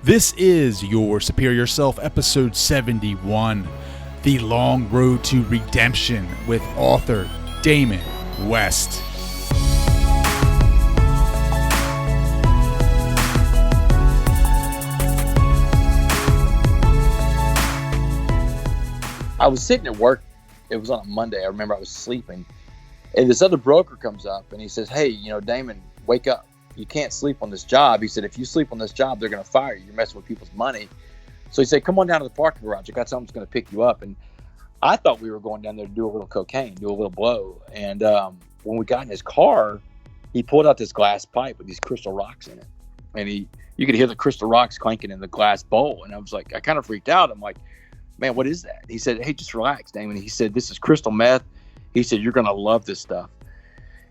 This is Your Superior Self, episode 71, The Long Road to Redemption, with author Damon West. I was sitting at work. It was on a Monday. I remember I was sleeping, and this other broker comes up and he says, "Hey, Damon, wake up. You can't sleep on this job." He said, "If you sleep on this job, they're going to fire you. You're messing with people's money." So he said, "Come on down to the parking garage. I got someone that's going to pick you up." And I thought we were going down there to do a little cocaine, do a little blow. And when we got in his car, he pulled out this glass pipe with these crystal rocks in it. And you could hear the crystal rocks clanking in the glass bowl. And I was like, I kind of freaked out. I'm like, "Man, what is that?" He said, "Hey, just relax, Damon." He said, "This is crystal meth." He said, "You're going to love this stuff."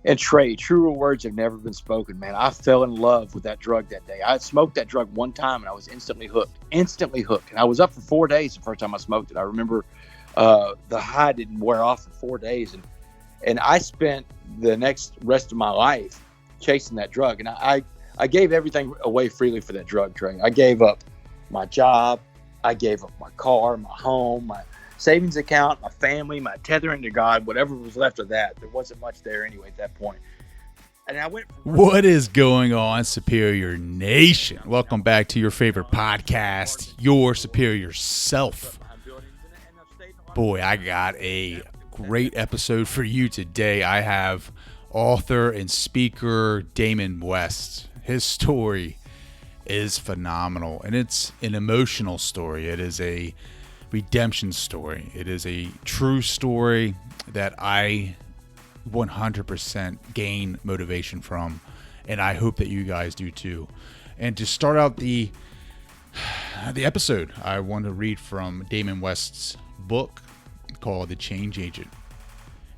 And Trey, truer words have never been spoken, man. I fell in love with that drug that day. I had smoked that drug one time and I was instantly hooked. And I was up for 4 days the first time I smoked it. I remember the high didn't wear off for 4 days. And I spent the rest of my life chasing that drug. And I gave everything away freely for that drug, Trey. I gave up my job. I gave up my car, my home, my savings account, my family, my tethering to God, whatever was left of that. There wasn't much there anyway at that point. And I went. What is going on, Superior Nation? Welcome back to your favorite podcast, Your Superior Self. Boy, I got a great episode for you today. I have author and speaker Damon West. His story is phenomenal, and it's an emotional story. It is a redemption story. It is a true story that I 100% gain motivation from, and I hope that you guys do too. And to start out the episode, I want to read from Damon West's book called The Change Agent.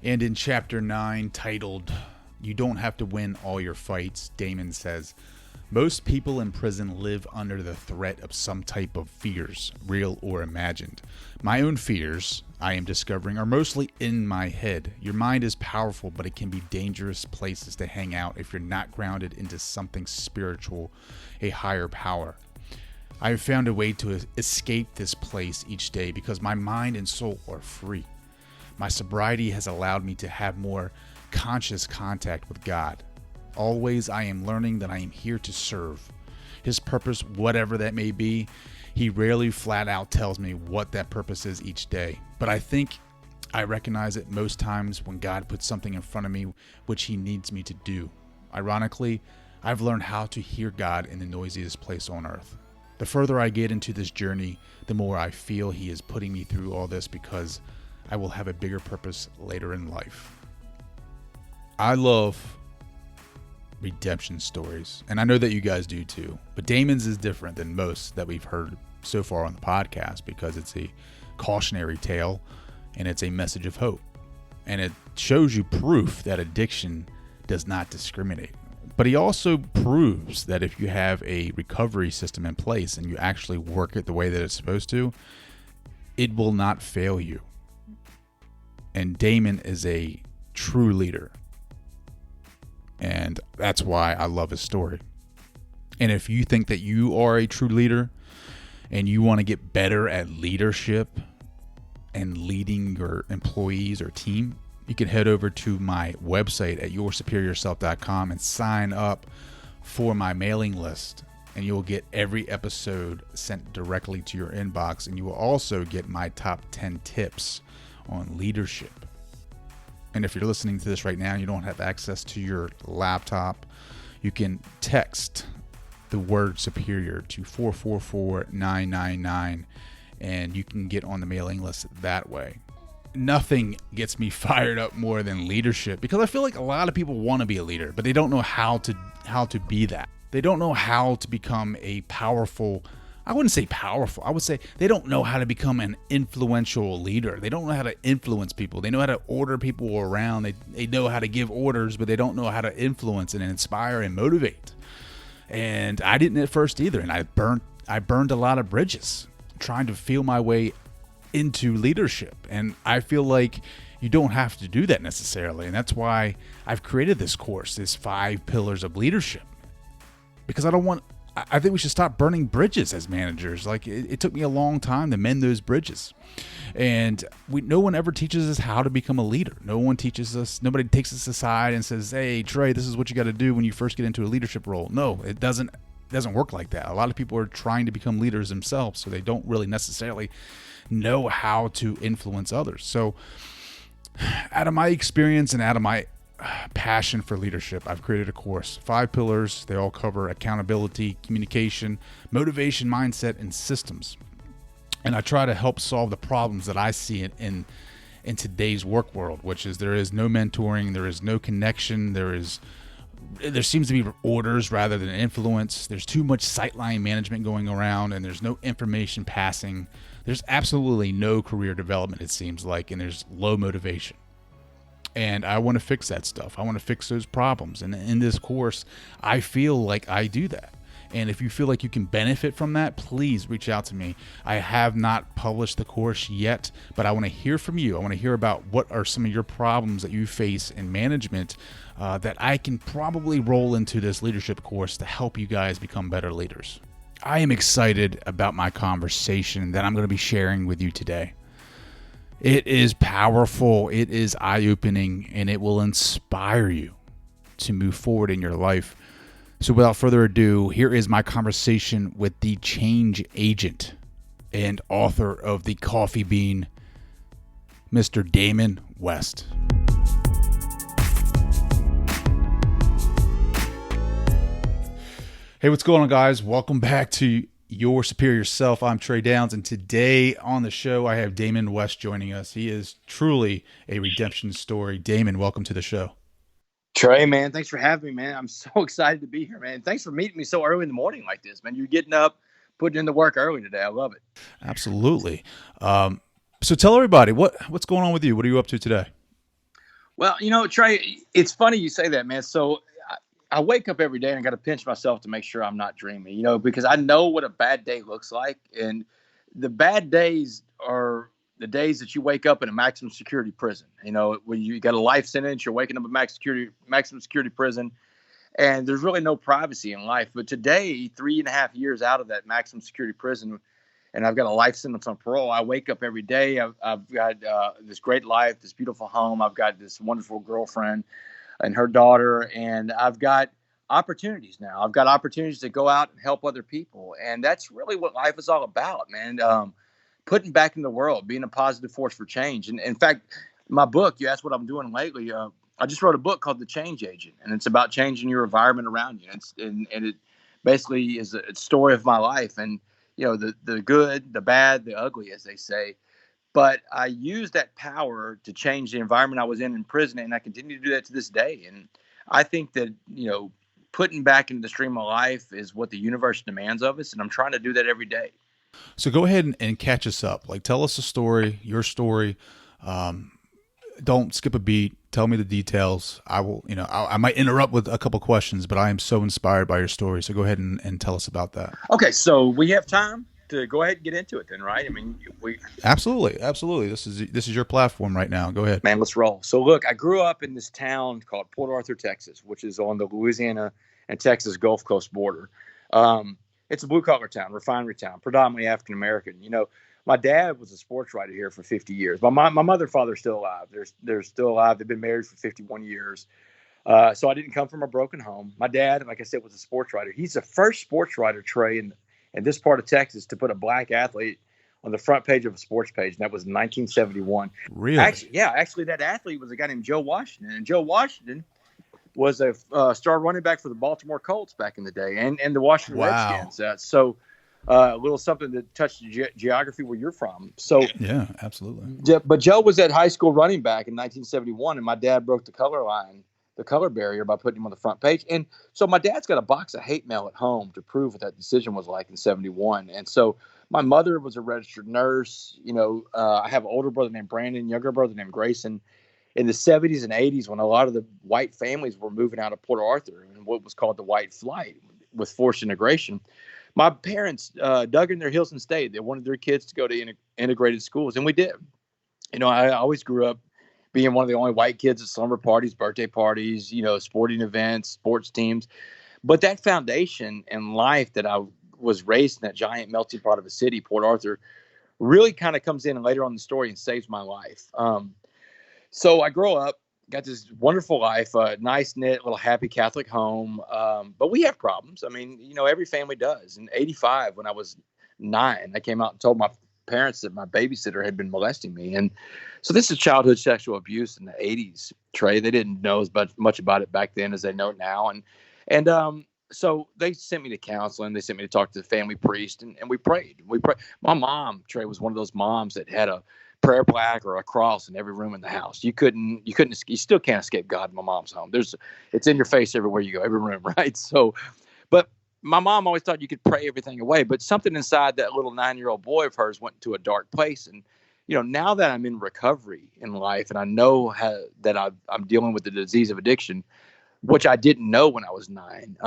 And in chapter 9, titled "You Don't Have to Win All Your Fights," Damon says, "Most people in prison live under the threat of some type of fears, real or imagined. My own fears, I am discovering, are mostly in my head. Your mind is powerful, but it can be dangerous places to hang out if you're not grounded into something spiritual, a higher power. I have found a way to escape this place each day because my mind and soul are free. My sobriety has allowed me to have more conscious contact with God. Always I am learning that I am here to serve His purpose, whatever that may be. He rarely flat out tells me what that purpose is each day, but I think I recognize it most times when God puts something in front of me which He needs me to do. Ironically, I've learned how to hear God in the noisiest place on earth. The further I get into this journey, the more I feel He is putting me through all this because I will have a bigger purpose later in life." I love redemption stories, and I know that you guys do too, but Damon's is different than most that we've heard so far on the podcast because it's a cautionary tale and it's a message of hope, and it shows you proof that addiction does not discriminate. But he also proves that if you have a recovery system in place and you actually work it the way that it's supposed to, it will not fail you. And Damon is a true leader. And that's why I love his story. And if you think that you are a true leader and you want to get better at leadership and leading your employees or team, you can head over to my website at yoursuperiorself.com and sign up for my mailing list. And you'll get every episode sent directly to your inbox. And you will also get my top 10 tips on leadership. And if you're listening to this right now and you don't have access to your laptop, you can text the word superior to 444-999 and you can get on the mailing list that way. Nothing gets me fired up more than leadership because I feel like a lot of people want to be a leader, but they don't know how to be that. They don't know how to become a powerful, I wouldn't say powerful. I would say they don't know how to become an influential leader. They don't know how to influence people. They know how to order people around. They know how to give orders, but they don't know how to influence and inspire and motivate. And I didn't at first either. And I burned a lot of bridges trying to feel my way into leadership. And I feel like you don't have to do that necessarily. And that's why I've created this course, this 5 pillars of leadership, because I don't want I think we should stop burning bridges as managers. Like it took me a long time to mend those bridges, and no one ever teaches us how to become a leader. No one teaches us. Nobody takes us aside and says, "Hey, Trey, this is what you got to do when you first get into a leadership role." No, it doesn't. It doesn't work like that. A lot of people are trying to become leaders themselves, so they don't really necessarily know how to influence others. So, out of my experience and out of my passion for leadership, I've created a course, 5 pillars. They all cover accountability, communication, motivation, mindset, and systems. And I try to help solve the problems that I see in today's work world, which is there is no mentoring, there is no connection, there seems to be orders rather than influence. There's too much sightline management going around, and there's no information passing. There's absolutely no career development, it seems like, and there's low motivation. And I want to fix that stuff. I want to fix those problems. And in this course, I feel like I do that. And if you feel like you can benefit from that, please reach out to me. I have not published the course yet, but I want to hear from you. I want to hear about what are some of your problems that you face in management that I can probably roll into this leadership course to help you guys become better leaders. I am excited about my conversation that I'm going to be sharing with you today. It is powerful, it is eye-opening, and it will inspire you to move forward in your life. So without further ado, here is my conversation with the change agent and author of The Coffee Bean, Mr. Damon West. Hey, what's going on, guys? Welcome back to Your Superior Self. I'm Trey Downs, and today on the show, I have Damon West joining us. He is truly a redemption story. Damon, welcome to the show. Trey, man, thanks for having me, man. I'm so excited to be here, man. Thanks for meeting me so early in the morning like this, man. You're getting up, putting in the work early today. I love it. Absolutely. So tell everybody, what's going on with you? What are you up to today? Well, Trey, it's funny you say that, man. So I wake up every day and I got to pinch myself to make sure I'm not dreaming, because I know what a bad day looks like. And the bad days are the days that you wake up in a maximum security prison. When you got a life sentence, you're waking up in maximum security prison, and there's really no privacy in life. But today, 3.5 years out of that maximum security prison, and I've got a life sentence on parole, I wake up every day. I've got this great life, this beautiful home. I've got this wonderful girlfriend and her daughter, and I've got opportunities now. I've got opportunities to go out and help other people, and that's really what life is all about, man. Putting back in the world, being a positive force for change. And in fact, my book, you asked what I'm doing lately. I just wrote a book called The Change Agent, and it's about changing your environment around you. And it basically is a story of my life, and the good, the bad, the ugly, as they say. But I used that power to change the environment I was in prison, and I continue to do that to this day. And I think that, putting back into the stream of life is what the universe demands of us, and I'm trying to do that every day. So go ahead and catch us up. Like, tell us a story, your story. Don't skip a beat. Tell me the details. I will, I might interrupt with a couple questions, but I am so inspired by your story. So go ahead and tell us about that. Okay, so we have time to go ahead and get into it then, right? I mean, we absolutely. This is your platform right now. Go ahead, man. Let's roll. So look, I grew up in this town called Port Arthur, Texas, which is on the Louisiana and Texas Gulf Coast border. It's a blue collar town, refinery town, predominantly African American. My dad was a sports writer here for 50 years. My mother and father are still alive. They're still alive. They've been married for 51 years. So I didn't come from a broken home. My dad, like I said, was a sports writer. He's the first sports writer, Trey, in this part of Texas to put a black athlete on the front page of a sports page, and that was in 1971. Really? Actually, that athlete was a guy named Joe Washington, and Joe Washington was a star running back for the Baltimore Colts back in the day, and the Washington Redskins. So a little something that touched geography where you're from. So yeah, absolutely. But Joe was at high school running back in 1971, and my dad broke the color barrier by putting him on the front page. And so my dad's got a box of hate mail at home to prove what that decision was like in 71. And so my mother was a registered nurse. I have an older brother named Brandon, younger brother named Grayson. In the 70s and 80s, when a lot of the white families were moving out of Port Arthur and what was called the white flight with forced integration, my parents dug in their heels and stayed. They wanted their kids to go to integrated schools, and we did. I always grew up being one of the only white kids at slumber parties, birthday parties, sporting events, sports teams. But that foundation and life that I was raised in, that giant melting pot of a city, Port Arthur, really kind of comes in later on in the story and saves my life. So I grow up, got this wonderful life, nice knit little happy Catholic home. But we have problems. I mean, every family does. In '85, when I was 9, I came out and told my parents that my babysitter had been molesting me. And so this is childhood sexual abuse in the '80s, Trey. They didn't know as much about it back then as they know now. And so they sent me to counseling. They sent me to talk to the family priest, and we prayed. My mom, Trey, was one of those moms that had a prayer plaque or a cross in every room in the house. You still can't escape God in my mom's home. It's in your face everywhere you go, every room, right? So, but my mom always thought you could pray everything away, but something inside that little 9-year-old boy of hers went to a dark place. And, now that I'm in recovery in life and I know that I'm dealing with the disease of addiction, which I didn't know when I was 9.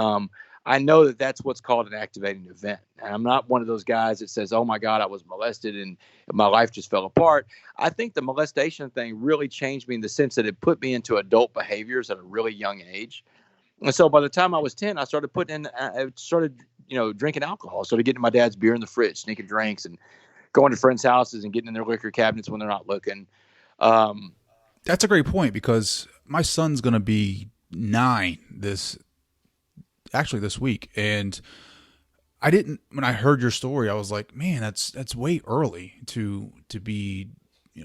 I know that that's what's called an activating event. And I'm not one of those guys that says, oh my God, I was molested and my life just fell apart. I think the molestation thing really changed me in the sense that it put me into adult behaviors at a really young age. And so by the time I was 10, I started drinking alcohol. I started getting my dad's beer in the fridge, sneaking drinks and going to friends' houses and getting in their liquor cabinets when they're not looking. That's a great point, because my son's going to be 9 this week, and when I heard your story, I was like, man, that's way early to be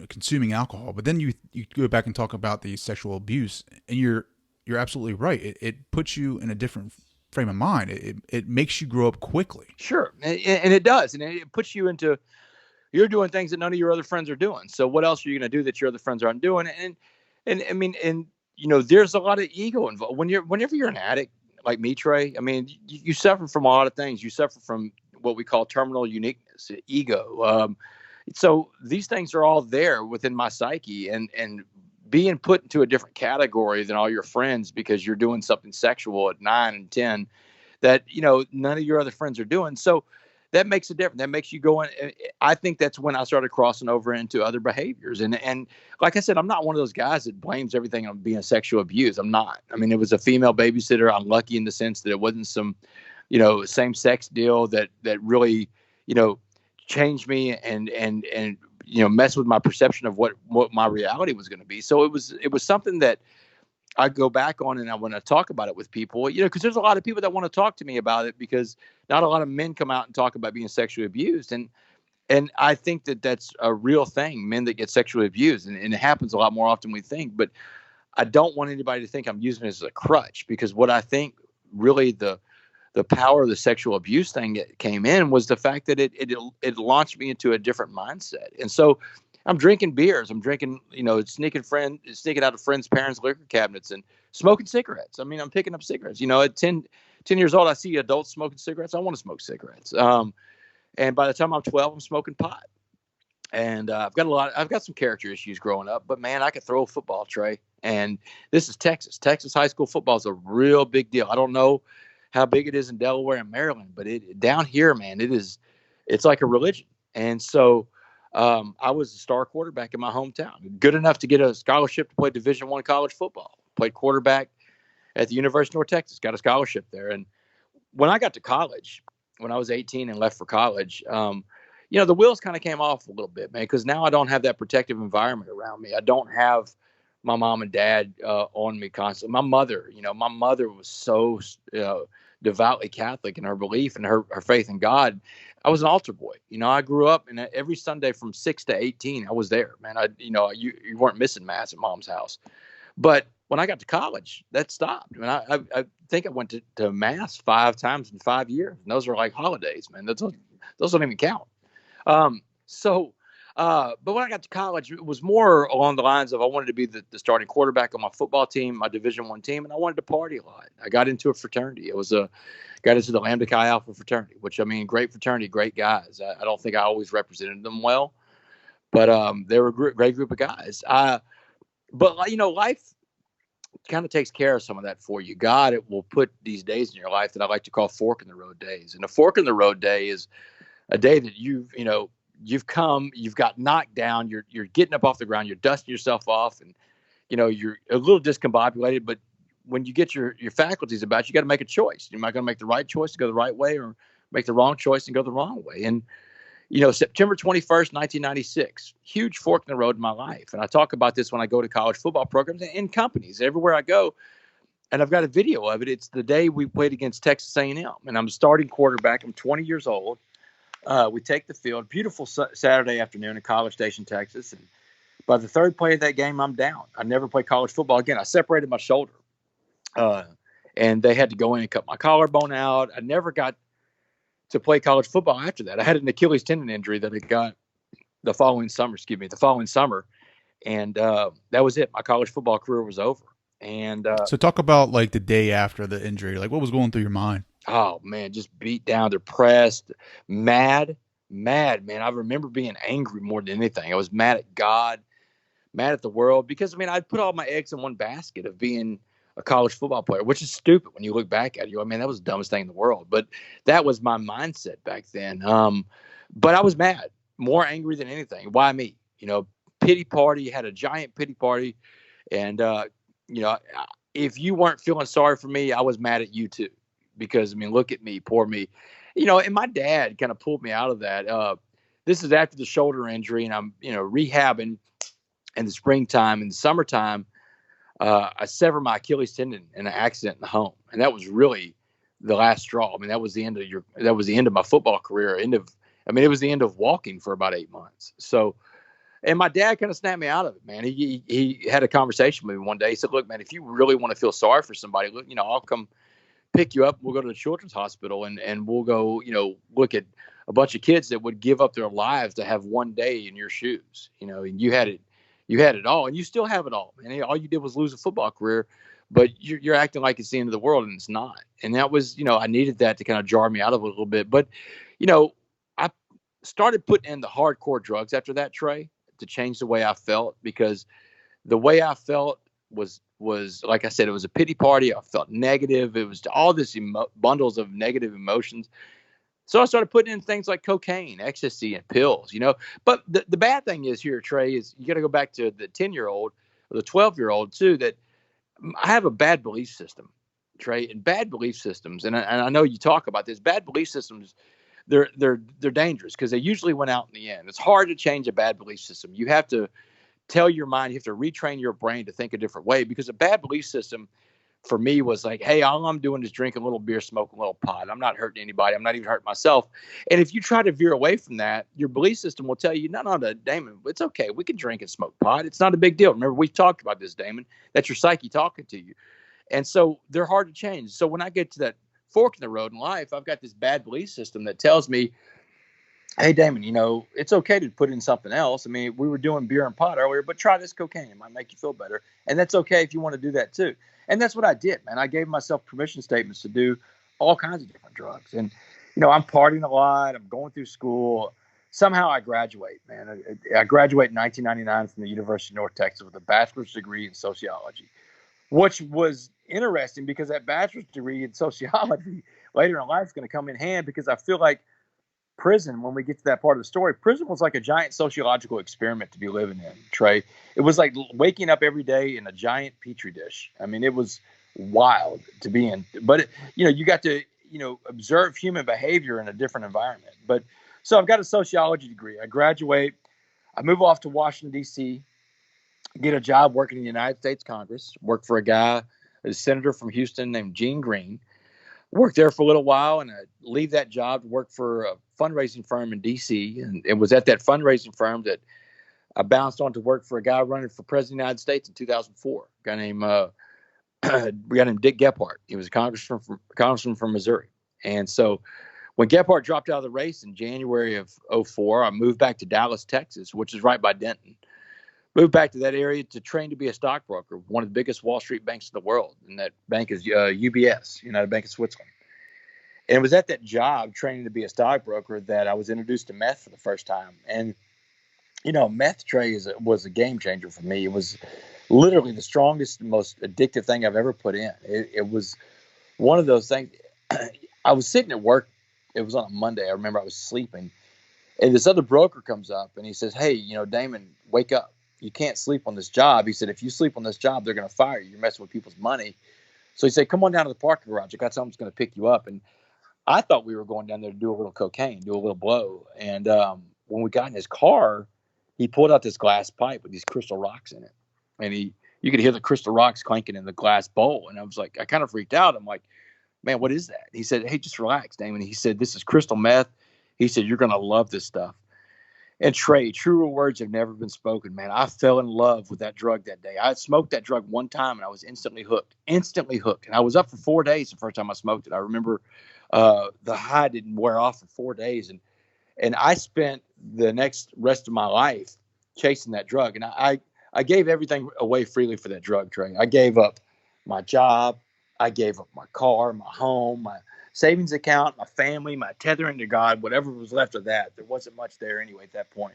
consuming alcohol. But then you go back and talk about the sexual abuse, and you're absolutely right. It puts you in a different frame of mind. It makes you grow up quickly. Sure, and it does, and it puts you into, you're doing things that none of your other friends are doing. So what else are you going to do that your other friends aren't doing? And I mean, there's a lot of ego involved whenever you're an addict like me, Trey. I mean, you suffer from a lot of things. You suffer from what we call terminal uniqueness, ego. So these things are all there within my psyche, and being put into a different category than all your friends because you're doing something sexual at 9 and 10 that none of your other friends are doing. So that makes a difference. That makes you go in. I think that's when I started crossing over into other behaviors. And like I said, I'm not one of those guys that blames everything on being sexual abuse. I'm not. I mean, it was a female babysitter. I'm lucky in the sense that it wasn't some, same sex deal that really, changed me and messed with my perception of what my reality was going to be. So it was something that I go back on and I want to talk about it with people, because there's a lot of people that want to talk to me about it because not a lot of men come out and talk about being sexually abused. And I think that that's a real thing, men that get sexually abused, and it happens a lot more often than we think. But I don't want anybody to think I'm using it as a crutch, because what I think really the power of the sexual abuse thing that came in was the fact that it launched me into a different mindset. And so I'm drinking beers. I'm drinking, sneaking out of friends' parents' liquor cabinets and smoking cigarettes. I mean, I'm picking up cigarettes. At 10 years old, I see adults smoking cigarettes. I want to smoke cigarettes. And by the time I'm 12, I'm smoking pot. And I've got some character issues growing up. But man, I could throw a football, Trey. And this is Texas. Texas high school football is a real big deal. I don't know how big it is in Delaware and Maryland, but down here, man, it's like a religion. And so I was a star quarterback in my hometown, good enough to get a scholarship to play Division I college football. Played quarterback at the University of North Texas, got a scholarship there. And when I got to college, when I was 18 and left for college, the wheels kind of came off a little bit, man, because now I don't have that protective environment around me. I don't have my mom and dad on me constantly. My mother was so devoutly Catholic in her belief and her faith in God. I was an altar boy. I grew up, and every Sunday from 6 to 18, I was there, man. You weren't missing mass at mom's house. But when I got to college, that stopped. I think I went to mass 5 times in 5 years. And those are like holidays, man. Those don't even count. But when I got to college, it was more along the lines of I wanted to be the starting quarterback on my football team, my Division I team, and I wanted to party a lot. I got into a fraternity. Got into the Lambda Chi Alpha fraternity, which, I mean, great fraternity, great guys. I don't think I always represented them well, but they were a great group of guys. But life kind of takes care of some of that for you. God, it will put these days in your life that I like to call fork in the road days. And a fork in the road day is a day that you've got knocked down, you're getting up off the ground, you're dusting yourself off, and you're a little discombobulated, but when you get your faculties about you got to make a choice. Am I going to make the right choice to go the right way, or make the wrong choice and go the wrong way? And September 21st, 1996, huge fork in the road in my life. And I talk about this when I go to college football programs and in companies everywhere I go. And I've got a video of it. It's the day we played against Texas A&amp, and I'm starting quarterback. I'm 20 years old. We take the field. Beautiful Saturday afternoon in College Station, Texas. And by the third play of that game, I'm down. I never play college football again. I separated my shoulder, and they had to go in and cut my collarbone out. I never got to play college football after that. I had an Achilles tendon injury that I got the following summer, and that was it. My college football career was over. And so talk about like the day after the injury, like what was going through your mind? Oh man, just beat down, depressed, mad, man. I remember being angry more than anything. I was mad at God, mad at the world, because I'd put all my eggs in one basket of being a college football player, which is stupid when you look back at it. That was the dumbest thing in the world. But that was my mindset back then. But I was mad, more angry than anything. Why me? Pity party, had a giant pity party. And, if you weren't feeling sorry for me, I was mad at you too. Because, look at me, poor me. And my dad kind of pulled me out of that. This is after the shoulder injury, and I'm, rehabbing in the springtime. In the summertime, I severed my Achilles tendon in an accident in the home, and that was really the last straw. That was the end of my football career. It was the end of walking for about 8 months. So, and my dad kind of snapped me out of it, man. He had a conversation with me one day. He said, "Look, man, if you really want to feel sorry for somebody, look, I'll come pick you up. We'll go to the children's hospital, and we'll go, look at a bunch of kids that would give up their lives to have one day in your shoes. And you had it all, and you still have it all. And all you did was lose a football career, but you're acting like it's the end of the world, and it's not." And that was, I needed that to kind of jar me out of it a little bit. But, I started putting in the hardcore drugs after that, Trey, to change the way I felt, because the way I felt was like I said, it was a pity party. I felt negative. It was all this bundles of negative emotions. So I started putting in things like cocaine, ecstasy, and pills, But the bad thing is here, Trey, is you got to go back to the 10-year-old or the 12-year-old too, that I have a bad belief system, Trey, and bad belief systems. And I know you talk about this. Bad belief systems, they're dangerous because they usually win out in the end. It's hard to change a bad belief system. You have to tell your mind, you have to retrain your brain to think a different way, because a bad belief system for me was like, hey, all I'm doing is drinking a little beer, smoking a little pot. I'm not hurting anybody. I'm not even hurting myself. And if you try to veer away from that, your belief system will tell you, no, Damon, it's okay. We can drink and smoke pot. It's not a big deal. Remember, we've talked about this, Damon. That's your psyche talking to you. And so they're hard to change. So when I get to that fork in the road in life, I've got this bad belief system that tells me, hey, Damon, it's okay to put in something else. We were doing beer and pot earlier, but try this cocaine. It might make you feel better. And that's okay if you want to do that too. And that's what I did, man. I gave myself permission statements to do all kinds of different drugs. And, I'm partying a lot. I'm going through school. Somehow I graduate, man. I graduate in 1999 from the University of North Texas with a bachelor's degree in sociology, which was interesting because that bachelor's degree in sociology later in life is going to come in handy, because I feel like prison, when we get to that part of the story, prison was like a giant sociological experiment to be living in, Trey. It was like waking up every day in a giant petri dish. It was wild to be in, but you got to, observe human behavior in a different environment. But so I've got a sociology degree. I graduate, I move off to Washington, D.C., get a job working in the United States Congress, work for a senator from Houston named Gene Green. Worked there for a little while, and I leave that job to work for a fundraising firm in D.C. And it was at that fundraising firm that I bounced on to work for a guy running for president of the United States in 2004. A guy named Dick Gephardt. He was a congressman from Missouri. And so when Gephardt dropped out of the race in January of 2004, I moved back to Dallas, Texas, which is right by Denton. Moved back to that area to train to be a stockbroker, one of the biggest Wall Street banks in the world. And that bank is UBS, United Bank of Switzerland. And it was at that job, training to be a stockbroker, that I was introduced to meth for the first time. And, meth, Trey, was a game changer for me. It was literally the strongest, most addictive thing I've ever put in. It was one of those things. I was sitting at work. It was on a Monday. I remember I was sleeping. And this other broker comes up and he says, hey, Damon, wake up. You can't sleep on this job. He said, if you sleep on this job, they're going to fire you. You're messing with people's money. So he said, come on down to the parking garage. I got someone's going to pick you up. And I thought we were going down there to do a little cocaine, do a little blow. And when we got in his car, he pulled out this glass pipe with these crystal rocks in it. And you could hear the crystal rocks clanking in the glass bowl. And I was like, I kind of freaked out. I'm like, man, what is that? He said, hey, just relax, Damon. He said, this is crystal meth. He said, you're going to love this stuff. And Trey, truer words have never been spoken, man. I fell in love with that drug that day. I had smoked that drug one time and I was instantly hooked. And I was up for 4 days the first time I smoked it. I remember the high didn't wear off for 4 days. And I spent the next rest of my life chasing that drug. And I gave everything away freely for that drug, Trey. I gave up my job. I gave up my car, my home, my savings account, my family, my tethering to God, whatever was left of that. There wasn't much there anyway at that point.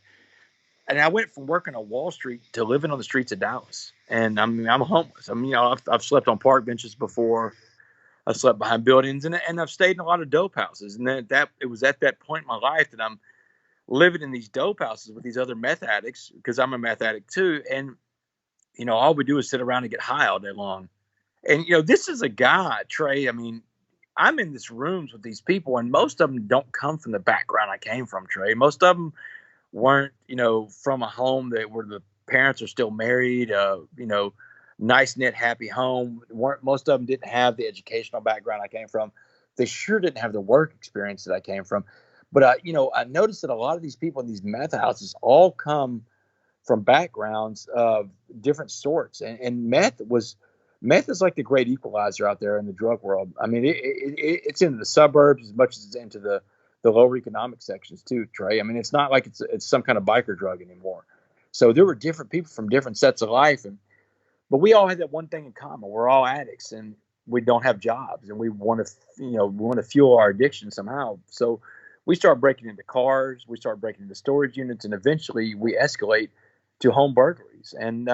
And I went from working on Wall Street to living on the streets of Dallas. And I'm homeless. I've slept on park benches before. I slept behind buildings, and I've stayed in a lot of dope houses. And that it was at that point in my life that I'm living in these dope houses with these other meth addicts, because I'm a meth addict too. And, all we do is sit around and get high all day long. And, this is a guy, Trey. I mean, I'm in these rooms with these people, and most of them don't come from the background I came from, Trey. Most of them weren't, from a home where the parents are still married, nice, knit, happy home. Most of them didn't have the educational background I came from. They sure didn't have the work experience that I came from. But, I noticed that a lot of these people in these meth houses all come from backgrounds of different sorts. And meth is like the great equalizer out there in the drug world. I mean, it's into the suburbs as much as it's into the lower economic sections too, Trey. I mean, it's not like it's some kind of biker drug anymore. So there were different people from different sets of life. But we all had that one thing in common. We're all addicts and we don't have jobs, and we want to fuel our addiction somehow. So we start breaking into cars, we start breaking into storage units, and eventually we escalate to home burglaries. And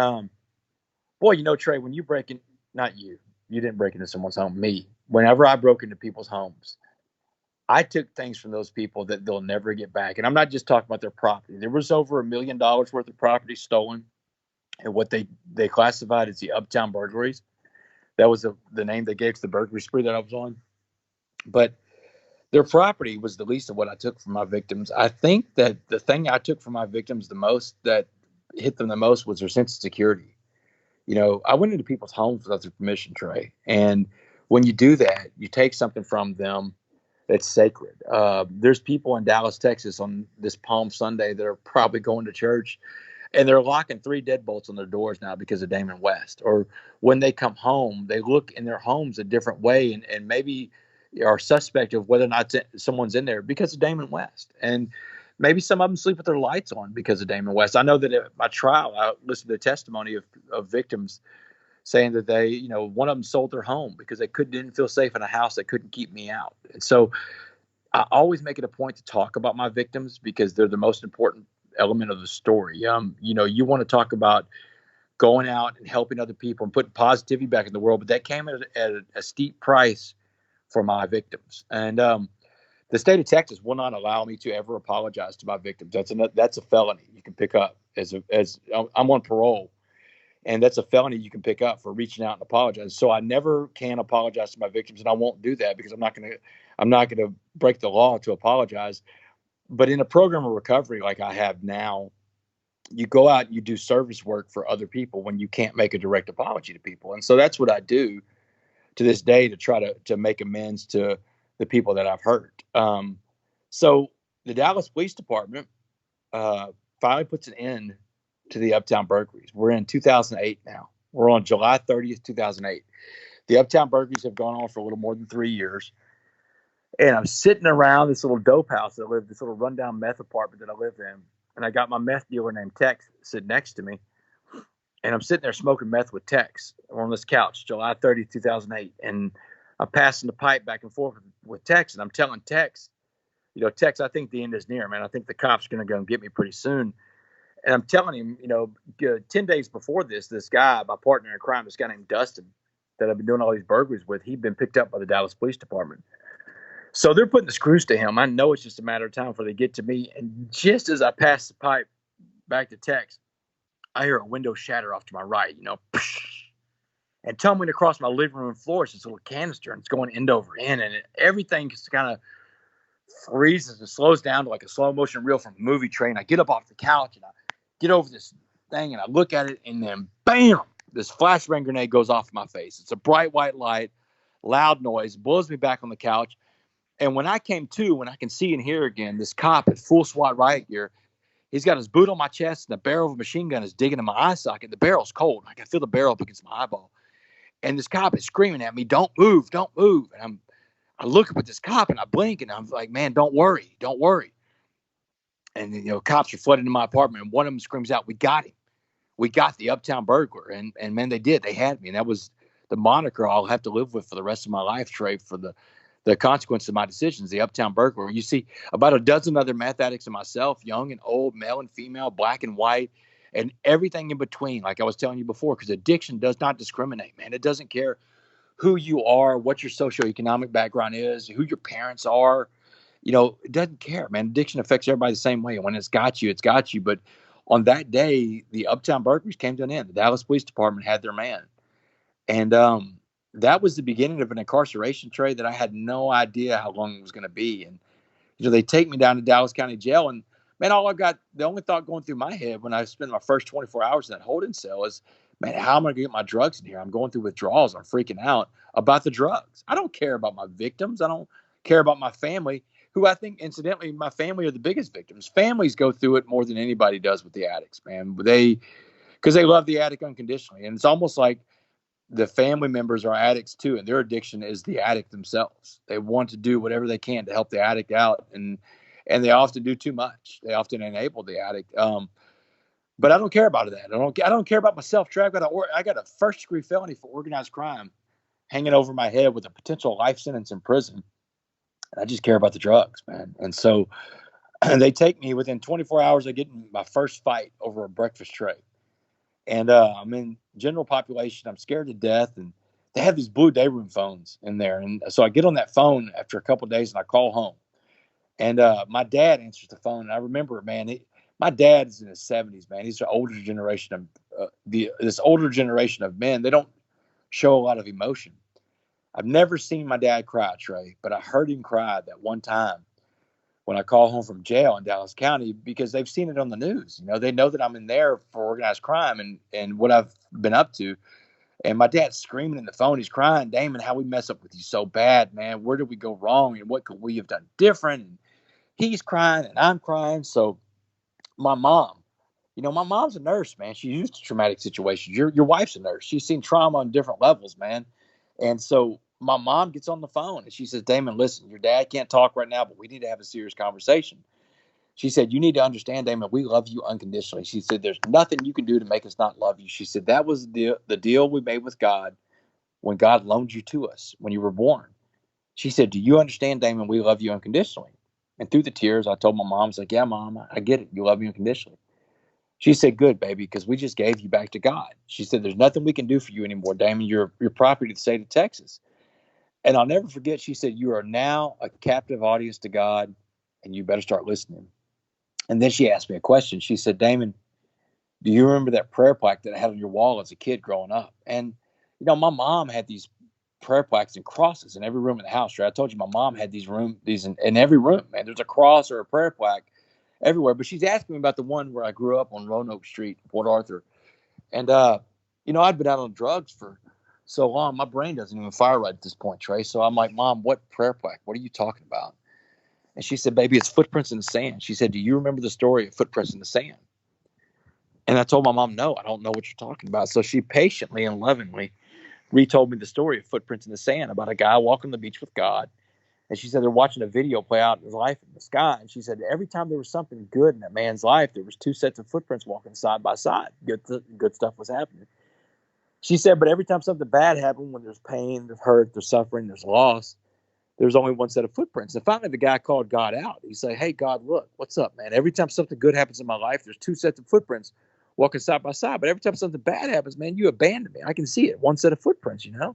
boy, Trey, when you break in, not you didn't break into someone's home, me. Whenever I broke into people's homes, I took things from those people that they'll never get back. And I'm not just talking about their property. There was over $1 million worth of property stolen, and what they classified as the Uptown burglaries. That was the name they gave to the burglary spree that I was on. But their property was the least of what I took from my victims. I think that the thing I took from my victims the most, that hit them the most, was their sense of security. I went into people's homes without their permission, Trey. And when you do that, you take something from them that's sacred. There's people in Dallas, Texas on this Palm Sunday that are probably going to church, and they're locking 3 deadbolts on their doors now because of Damon West. Or when they come home, they look in their homes a different way and maybe are suspect of whether or not someone's in there because of Damon West. And maybe some of them sleep with their lights on because of Damon West. I know that at my trial, I listened to the testimony of victims saying that they, one of them sold their home because they didn't feel safe in a house that couldn't keep me out. And so I always make it a point to talk about my victims because they're the most important element of the story. You want to talk about going out and helping other people and putting positivity back in the world, but that came at a steep price for my victims. And the state of Texas will not allow me to ever apologize to my victims. That's a felony you can pick up as I'm on parole, and that's a felony you can pick up for reaching out and apologize. So I never can apologize to my victims, and I won't do that because I'm not going to break the law to apologize. But in a program of recovery like I have now, you go out and you do service work for other people when you can't make a direct apology to people. And so that's what I do to this day to try to make amends to the people that I've hurt. So the Dallas Police Department finally puts an end to the Uptown burglaries. We're in 2008 now. We're on July 30th, 2008. The Uptown burglaries have gone on for a little more than 3 years. And I'm sitting around this little dope house that I live, this little rundown meth apartment that I live in. And I got my meth dealer named Tex sitting next to me. And I'm sitting there smoking meth with Tex on this couch, July 30th, 2008. And I'm passing the pipe back and forth with Tex. And I'm telling Tex, Tex, I think the end is near, man. I think the cops are going to go and get me pretty soon. And I'm telling him, 10 days before this guy, my partner in crime, this guy named Dustin, that I've been doing all these burglaries with, he'd been picked up by the Dallas Police Department. So they're putting the screws to him. I know it's just a matter of time before they get to me. And just as I pass the pipe back to Tex, I hear a window shatter off to my right, and tumbling across my living room floor is this little canister, and it's going end over end, and everything just kind of freezes and slows down to like a slow motion reel from a movie train. I get up off the couch and I get over this thing and I look at it, and then bam, this flashbang grenade goes off in my face. It's a bright white light, loud noise, blows me back on the couch. And when I came to, when I can see and hear again, this cop at full SWAT riot gear, he's got his boot on my chest and the barrel of a machine gun is digging in my eye socket. The barrel's cold. I can feel the barrel up against my eyeball. And this cop is screaming at me, don't move, don't move. And I look up at this cop and I blink and I'm like, man, don't worry, don't worry. And, you know, cops are flooding in my apartment and one of them screams out, we got him. We got the uptown burglar. And man, they did. They had me. And that was the moniker I'll have to live with for the rest of my life, Trey, for the consequence of my decisions, the uptown burglar. You see about a dozen other meth addicts and myself, young and old, male and female, black and white, and everything in between, like I was telling you before, because addiction does not discriminate, man. It doesn't care who you are, what your socioeconomic background is, who your parents are. You know, it doesn't care, man. Addiction affects everybody the same way. And when it's got you, it's got you. But on that day, the uptown burglaries came to an end. The Dallas Police Department had their man. And that was the beginning of an incarceration, Trey, that I had no idea how long it was going to be. And, you know, they take me down to Dallas County Jail. And, man, the only thought going through my head when I spent my first 24 hours in that holding cell is, man, how am I going to get my drugs in here? I'm going through withdrawals. I'm freaking out about the drugs. I don't care about my victims. I don't care about my family, who I think, incidentally, my family are the biggest victims. Families go through it more than anybody does with the addicts, man. Because they love the addict unconditionally. And it's almost like the family members are addicts too, and their addiction is the addict themselves. They want to do whatever they can to help the addict out, and they often do too much. They often enable the addict. But I don't care about that. I don't care about myself. Trey, I got a first-degree felony for organized crime hanging over my head with a potential life sentence in prison. And I just care about the drugs, man. And so they take me within 24 hours of getting my first fight over a breakfast tray. And I'm in general population. I'm scared to death. And they have these blue day room phones in there. And so I get on that phone after a couple of days and I call home. And my dad answers the phone. And I remember, man, my dad is in his 70s, man. He's an older generation of this older generation of men. They don't show a lot of emotion. I've never seen my dad cry, Trey, but I heard him cry that one time when I call home from jail in Dallas County, because they've seen it on the news. You know, they know that I'm in there for organized crime and what I've been up to. And my dad's screaming in the phone. He's crying, Damon, how we mess up with you so bad, man. Where did we go wrong? And what could we have done different? And he's crying and I'm crying. So my mom, you know, my mom's a nurse, man. She's used to traumatic situations. Your wife's a nurse. She's seen trauma on different levels, man. And so my mom gets on the phone and she says, Damon, listen, your dad can't talk right now, but we need to have a serious conversation. She said, you need to understand, Damon, we love you unconditionally. She said, there's nothing you can do to make us not love you. She said, that was the deal we made with God when God loaned you to us when you were born. She said, do you understand, Damon, we love you unconditionally? And through the tears, I told my mom, I was like, yeah, Mom, I get it. You love me unconditionally. She said, good, baby, because we just gave you back to God. She said, there's nothing we can do for you anymore, Damon. You're property to the state of Texas. And I'll never forget, she said, you are now a captive audience to God, and you better start listening. And then she asked me a question. She said, Damon, do you remember that prayer plaque that I had on your wall as a kid growing up? And, you know, my mom had these prayer plaques and crosses in every room in the house. Right? I told you my mom had these in every room, man. There's a cross or a prayer plaque everywhere. But she's asking me about the one where I grew up on Roanoke Street, Port Arthur. And, you know, I'd been out on drugs for so long, my brain doesn't even fire right at this point, Trey. So I'm like, Mom, what prayer plaque? What are you talking about? And she said, baby, it's footprints in the sand. She said, do you remember the story of footprints in the sand? And I told my mom, no, I don't know what you're talking about. So she patiently and lovingly retold me the story of footprints in the sand about a guy walking the beach with God. And she said they're watching a video play out in his life in the sky. And she said every time there was something good in that man's life, there was two sets of footprints walking side by side. Good stuff was happening. She said, but every time something bad happened, when there's pain, there's hurt, there's suffering, there's loss, there's only one set of footprints. And finally, the guy called God out. He said, hey, God, look, what's up, man? Every time something good happens in my life, there's two sets of footprints walking side by side. But every time something bad happens, man, you abandon me. I can see it. One set of footprints, you know?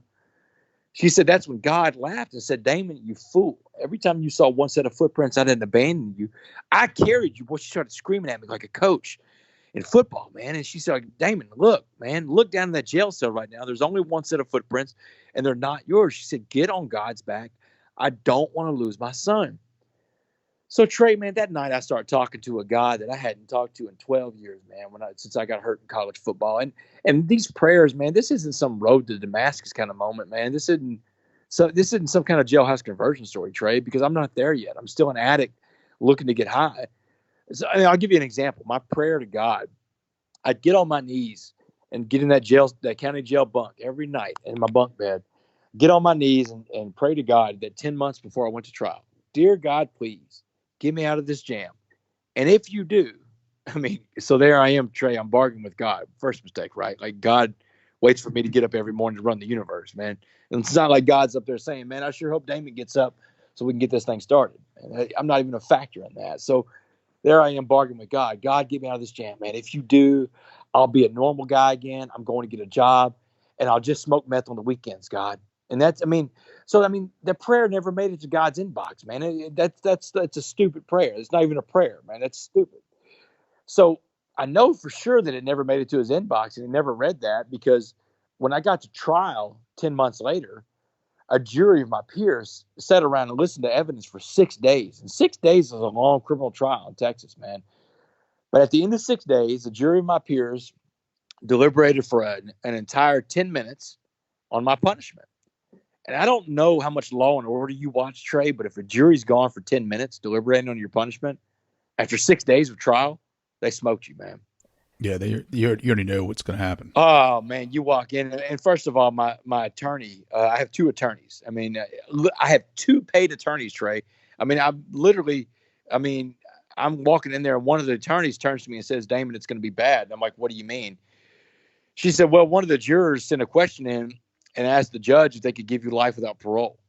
She said, that's when God laughed and said, Damon, you fool. Every time you saw one set of footprints, I didn't abandon you. I carried you. Boy, she started screaming at me like a coach. in football, man. And she said, Damon, look, man, look down in that jail cell right now. There's only one set of footprints, and they're not yours. She said, get on God's back. I don't want to lose my son. So Trey, man, that night I started talking to a guy that I hadn't talked to in 12 years, man, since I got hurt in college football. And these prayers, man, this isn't some road to Damascus kind of moment, man. This isn't some kind of jailhouse conversion story, Trey, because I'm not there yet. I'm still an addict looking to get high. So, I'll give you an example. My prayer to God, I'd get on my knees and get in that county jail bunk every night in my bunk bed, get on my knees and pray to God that 10 months before I went to trial. Dear God, please get me out of this jam. And if you do, so there I am, Trey, I'm bargaining with God. First mistake, right? Like God waits for me to get up every morning to run the universe, man. And it's not like God's up there saying, man, I sure hope Damon gets up so we can get this thing started. And I'm not even a factor in that. So there I am bargaining with God. God, get me out of this jam, man. If you do, I'll be a normal guy again. I'm going to get a job and I'll just smoke meth on the weekends, God. And the prayer never made it to God's inbox, man. That's a stupid prayer. It's not even a prayer, man. That's stupid. So I know for sure that it never made it to his inbox, and he never read that, because when I got to trial 10 months later, a jury of my peers sat around and listened to evidence for 6 days. And 6 days is a long criminal trial in Texas, man. But at the end of 6 days, a jury of my peers deliberated for an entire 10 minutes on my punishment. And I don't know how much Law and Order you watch, Trey, but if a jury's gone for 10 minutes deliberating on your punishment, after 6 days of trial, they smoked you, man. Yeah, you already know what's going to happen. Oh, man, you walk in, and first of all, my attorney, I have two attorneys. I have two paid attorneys, Trey. I'm walking in there, and one of the attorneys turns to me and says, Damon, it's going to be bad. And I'm like, what do you mean? She said, well, one of the jurors sent a question in and asked the judge if they could give you life without parole.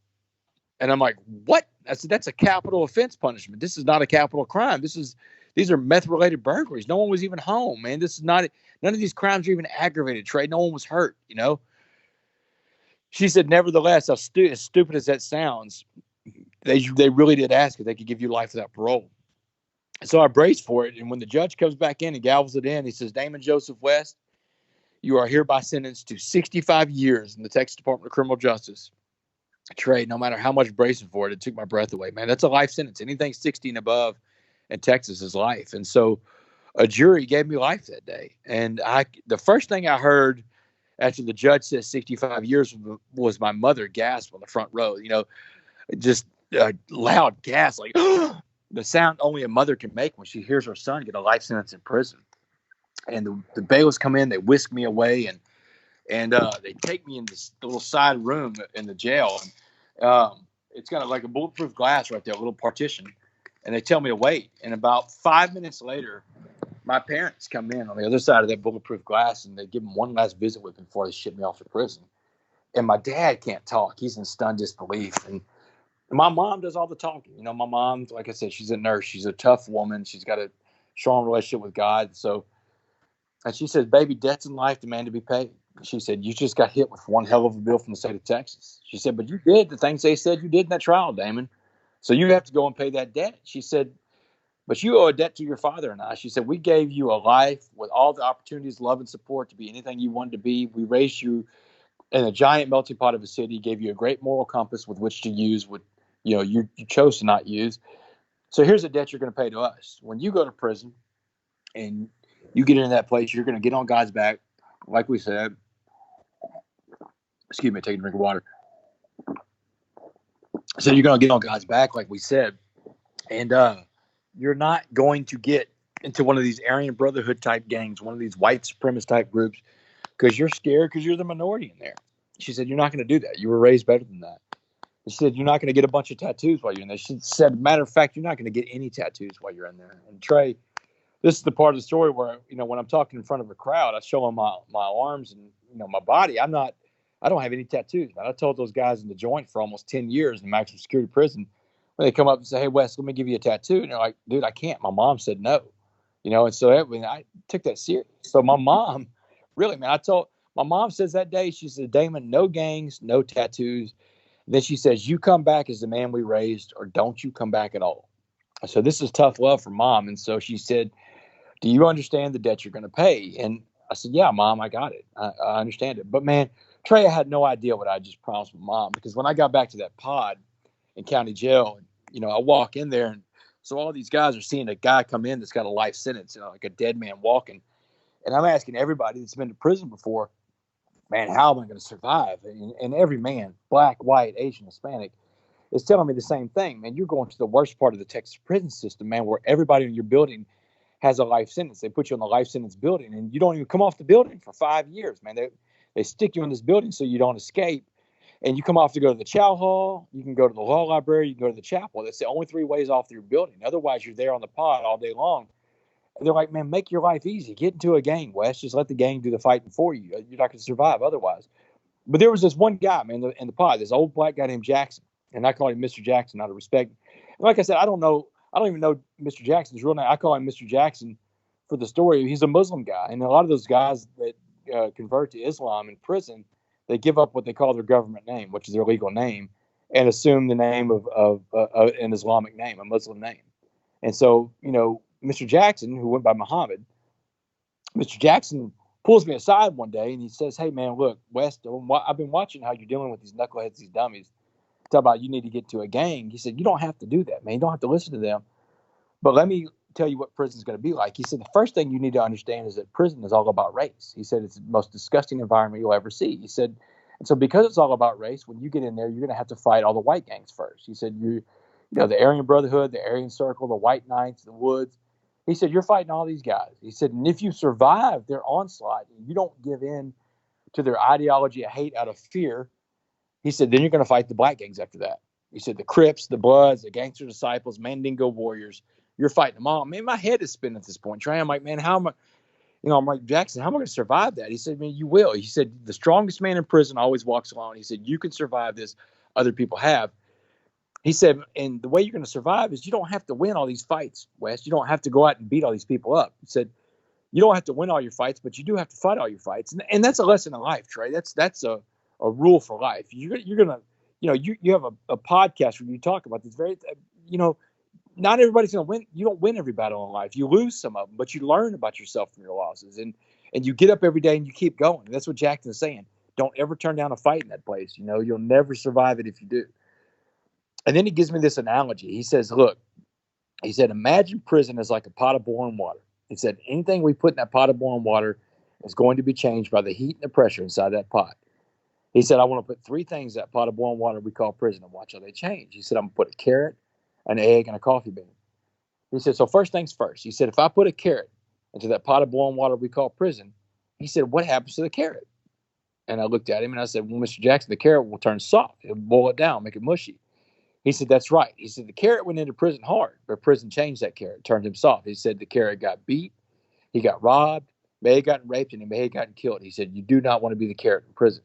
And I'm like, what? I said, that's a capital offense punishment. This is not a capital crime. These are meth-related burglaries. No one was even home, man. None of these crimes are even aggravated, Trey. No one was hurt, you know? She said, nevertheless, as stupid as that sounds, they really did ask if they could give you life without parole. So I braced for it. And when the judge comes back in and gavels it in, he says, Damon Joseph West, you are hereby sentenced to 65 years in the Texas Department of Criminal Justice. Trey, no matter how much bracing for it, it took my breath away, man. That's a life sentence. Anything 60 and above in Texas is life. And so a jury gave me life that day. And the first thing I heard after the judge said 65 years was my mother gasp on the front row, just a loud gasp, like the sound only a mother can make when she hears her son get a life sentence in prison. And the bailiffs come in, they whisk me away, and they take me in this little side room in the jail. And it's got like a bulletproof glass right there, a little partition. And they tell me to wait. And about 5 minutes later, my parents come in on the other side of that bulletproof glass, and they give them one last visit with me before they ship me off to prison. And my dad can't talk. He's in stunned disbelief. And my mom does all the talking. My mom, like I said, she's a nurse. She's a tough woman. She's got a strong relationship with God. And she says, baby, debts in life demand to be paid. She said, you just got hit with one hell of a bill from the state of Texas. She said, but you did the things they said you did in that trial, Damon. So you have to go and pay that debt. She said, but you owe a debt to your father and I. She said, we gave you a life with all the opportunities, love, and support to be anything you wanted to be. We raised you in a giant melting pot of a city, gave you a great moral compass with which to use what you chose to not use. So here's a debt you're going to pay to us. When you go to prison and you get into that place, you're going to get on God's back, like we said. Excuse me, taking a drink of water. So you're going to get on God's back, like we said. And you're not going to get into one of these Aryan Brotherhood type gangs, one of these white supremacist type groups, because you're scared because you're the minority in there. She said, you're not going to do that. You were raised better than that. She said, you're not going to get a bunch of tattoos while you're in there. She said, matter of fact, you're not going to get any tattoos while you're in there. And Trey, this is the part of the story where, when I'm talking in front of a crowd, I show them my arms and, my body. I don't have any tattoos, man. I told those guys in the joint for almost 10 years in maximum security prison, when they come up and say, hey, Wes, let me give you a tattoo. And they're like, dude, I can't. My mom said no, and so I took that serious. So my mom, really, man, my mom says that day, she said, Damon, no gangs, no tattoos. And then she says, you come back as the man we raised, or don't you come back at all. So this is tough love for mom. And so she said, Do you understand the debt you're going to pay? And I said, yeah, Mom, I got it. I understand it. But man, Trey, I had no idea what I just promised my mom, because when I got back to that pod in county jail, I walk in there, and so all these guys are seeing a guy come in that's got a life sentence, like a dead man walking. And I'm asking everybody that's been to prison before, man, how am I going to survive? And every man, black, white, Asian, Hispanic, is telling me the same thing. Man, you're going to the worst part of the Texas prison system, man, where everybody in your building has a life sentence. They put you in the life sentence building, and you don't even come off the building for 5 years, man. They stick you in this building so you don't escape. And you come off to go to the chow hall, you can go to the law library, you can go to the chapel. That's the only 3 ways off your building. Otherwise, you're there on the pod all day long. And they're like, man, make your life easy. Get into a gang, Wes. Just let the gang do the fighting for you. You're not going to survive otherwise. But there was this one guy, man, in the pod, this old black guy named Jackson. And I call him Mr. Jackson out of respect. And like I said, I don't even know Mr. Jackson's real name. I call him Mr. Jackson for the story. He's a Muslim guy. And a lot of those guys that convert to Islam in prison, they give up what they call their government name, which is their legal name, and assume the name of an Islamic name, a Muslim name. And so, Mr. Jackson, who went by Muhammad, Mr. Jackson pulls me aside one day and he says, hey, man, look, West, I've been watching how you're dealing with these knuckleheads, these dummies. Talk about you need to get to a gang. He said, you don't have to do that, man. You don't have to listen to them. But let me tell you what prison's going to be like. He said, the first thing you need to understand is that prison is all about race. He said, it's the most disgusting environment you'll ever see. He said, and so because it's all about race, when you get in there, you're going to have to fight all the white gangs first. He said, the Aryan Brotherhood, the Aryan Circle, the White Knights, the Woods. He said, you're fighting all these guys. He said, and if you survive their onslaught, and you don't give in to their ideology of hate out of fear, he said, then you're going to fight the black gangs after that. He said, the Crips, the Bloods, the Gangster Disciples, Mandingo Warriors, you're fighting them all. Man, my head is spinning at this point. Trey, I'm like, man, how am I, I'm like, Jackson, how am I going to survive that? He said, man, you will. He said, the strongest man in prison always walks alone. He said, you can survive this. Other people have. He said, and the way you're going to survive is you don't have to win all these fights, Wes. You don't have to go out and beat all these people up. He said, you don't have to win all your fights, but you do have to fight all your fights. And that's a lesson in life, Trey. That's a rule for life. You're going to, you have a podcast where you talk about this very, not everybody's going to win. You don't win every battle in life. You lose some of them, but you learn about yourself from your losses. And you get up every day and you keep going. And that's what Jackson's saying. Don't ever turn down a fight in that place. You'll never survive it if you do. And then he gives me this analogy. He says, look, he said, imagine prison is like a pot of boiling water. He said, anything we put in that pot of boiling water is going to be changed by the heat and the pressure inside that pot. He said, I want to put 3 things in that pot of boiling water we call prison and watch how they change. He said, I'm going to put a carrot, an egg, and a coffee bean. He said, so first things first. He said, if I put a carrot into that pot of boiling water we call prison, he said, what happens to the carrot? And I looked at him and I said, well, Mr. Jackson, the carrot will turn soft. It'll boil it down, make it mushy. He said, that's right. He said, the carrot went into prison hard, but prison changed that carrot, turned him soft. He said, the carrot got beat, he got robbed, may have gotten raped, and he may have gotten killed. He said, you do not want to be the carrot in prison.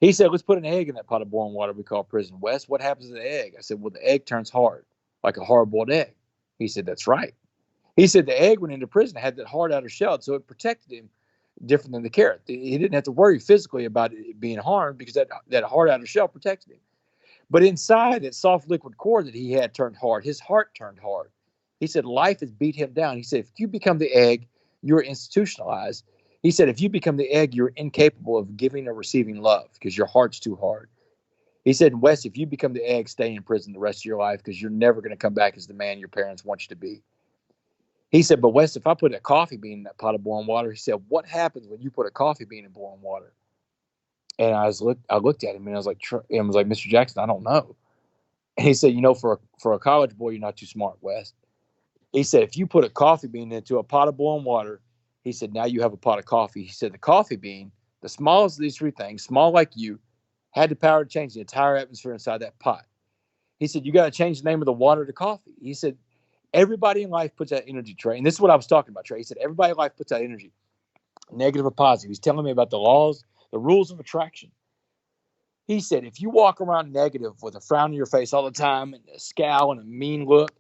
He said, let's put an egg in that pot of boiling water we call prison. Wes, what happens to the egg? I said, well, the egg turns hard, like a hard-boiled egg. He said, that's right. He said, the egg went into prison, had that hard outer shell, so it protected him different than the carrot. He didn't have to worry physically about it being harmed because that hard outer shell protected him. But inside that soft liquid core that he had turned hard, his heart turned hard. He said, life has beat him down. He said, if you become the egg, you're institutionalized. He said, if you become the egg, you're incapable of giving or receiving love because your heart's too hard. He said, Wes, if you become the egg, stay in prison the rest of your life because you're never going to come back as the man your parents want you to be. He said, but Wes, if I put a coffee bean in that pot of boiling water, he said, what happens when you put a coffee bean in boiling water? And I looked at him and I was like, Mr. Jackson, I don't know. And he said, for a college boy, you're not too smart, Wes. He said, if you put a coffee bean into a pot of boiling water, he said, now you have a pot of coffee. He said, the coffee bean, the smallest of these 3 things, small like you, had the power to change the entire atmosphere inside that pot. He said, you got to change the name of the water to coffee. He said, everybody in life puts out energy, Trey. And this is what I was talking about, Trey. He said, everybody in life puts out energy, negative or positive. He's telling me about the rules of attraction. He said, if you walk around negative with a frown on your face all the time and a scowl and a mean look,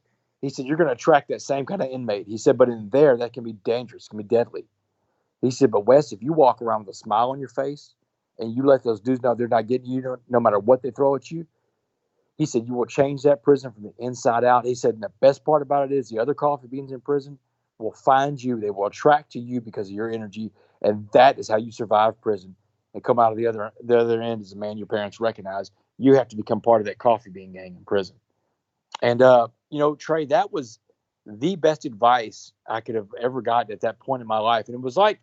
he said, you're going to attract that same kind of inmate. He said, but in there, that can be dangerous, can be deadly. He said, but Wes, if you walk around with a smile on your face and you let those dudes know they're not getting you no matter what they throw at you, he said, you will change that prison from the inside out. He said, and the best part about it is the other coffee beans in prison will find you. They will attract to you because of your energy, and that is how you survive prison and come out of the other end as a man your parents recognize. You have to become part of that coffee bean gang in prison. And Trey, that was the best advice I could have ever gotten at that point in my life, and it was like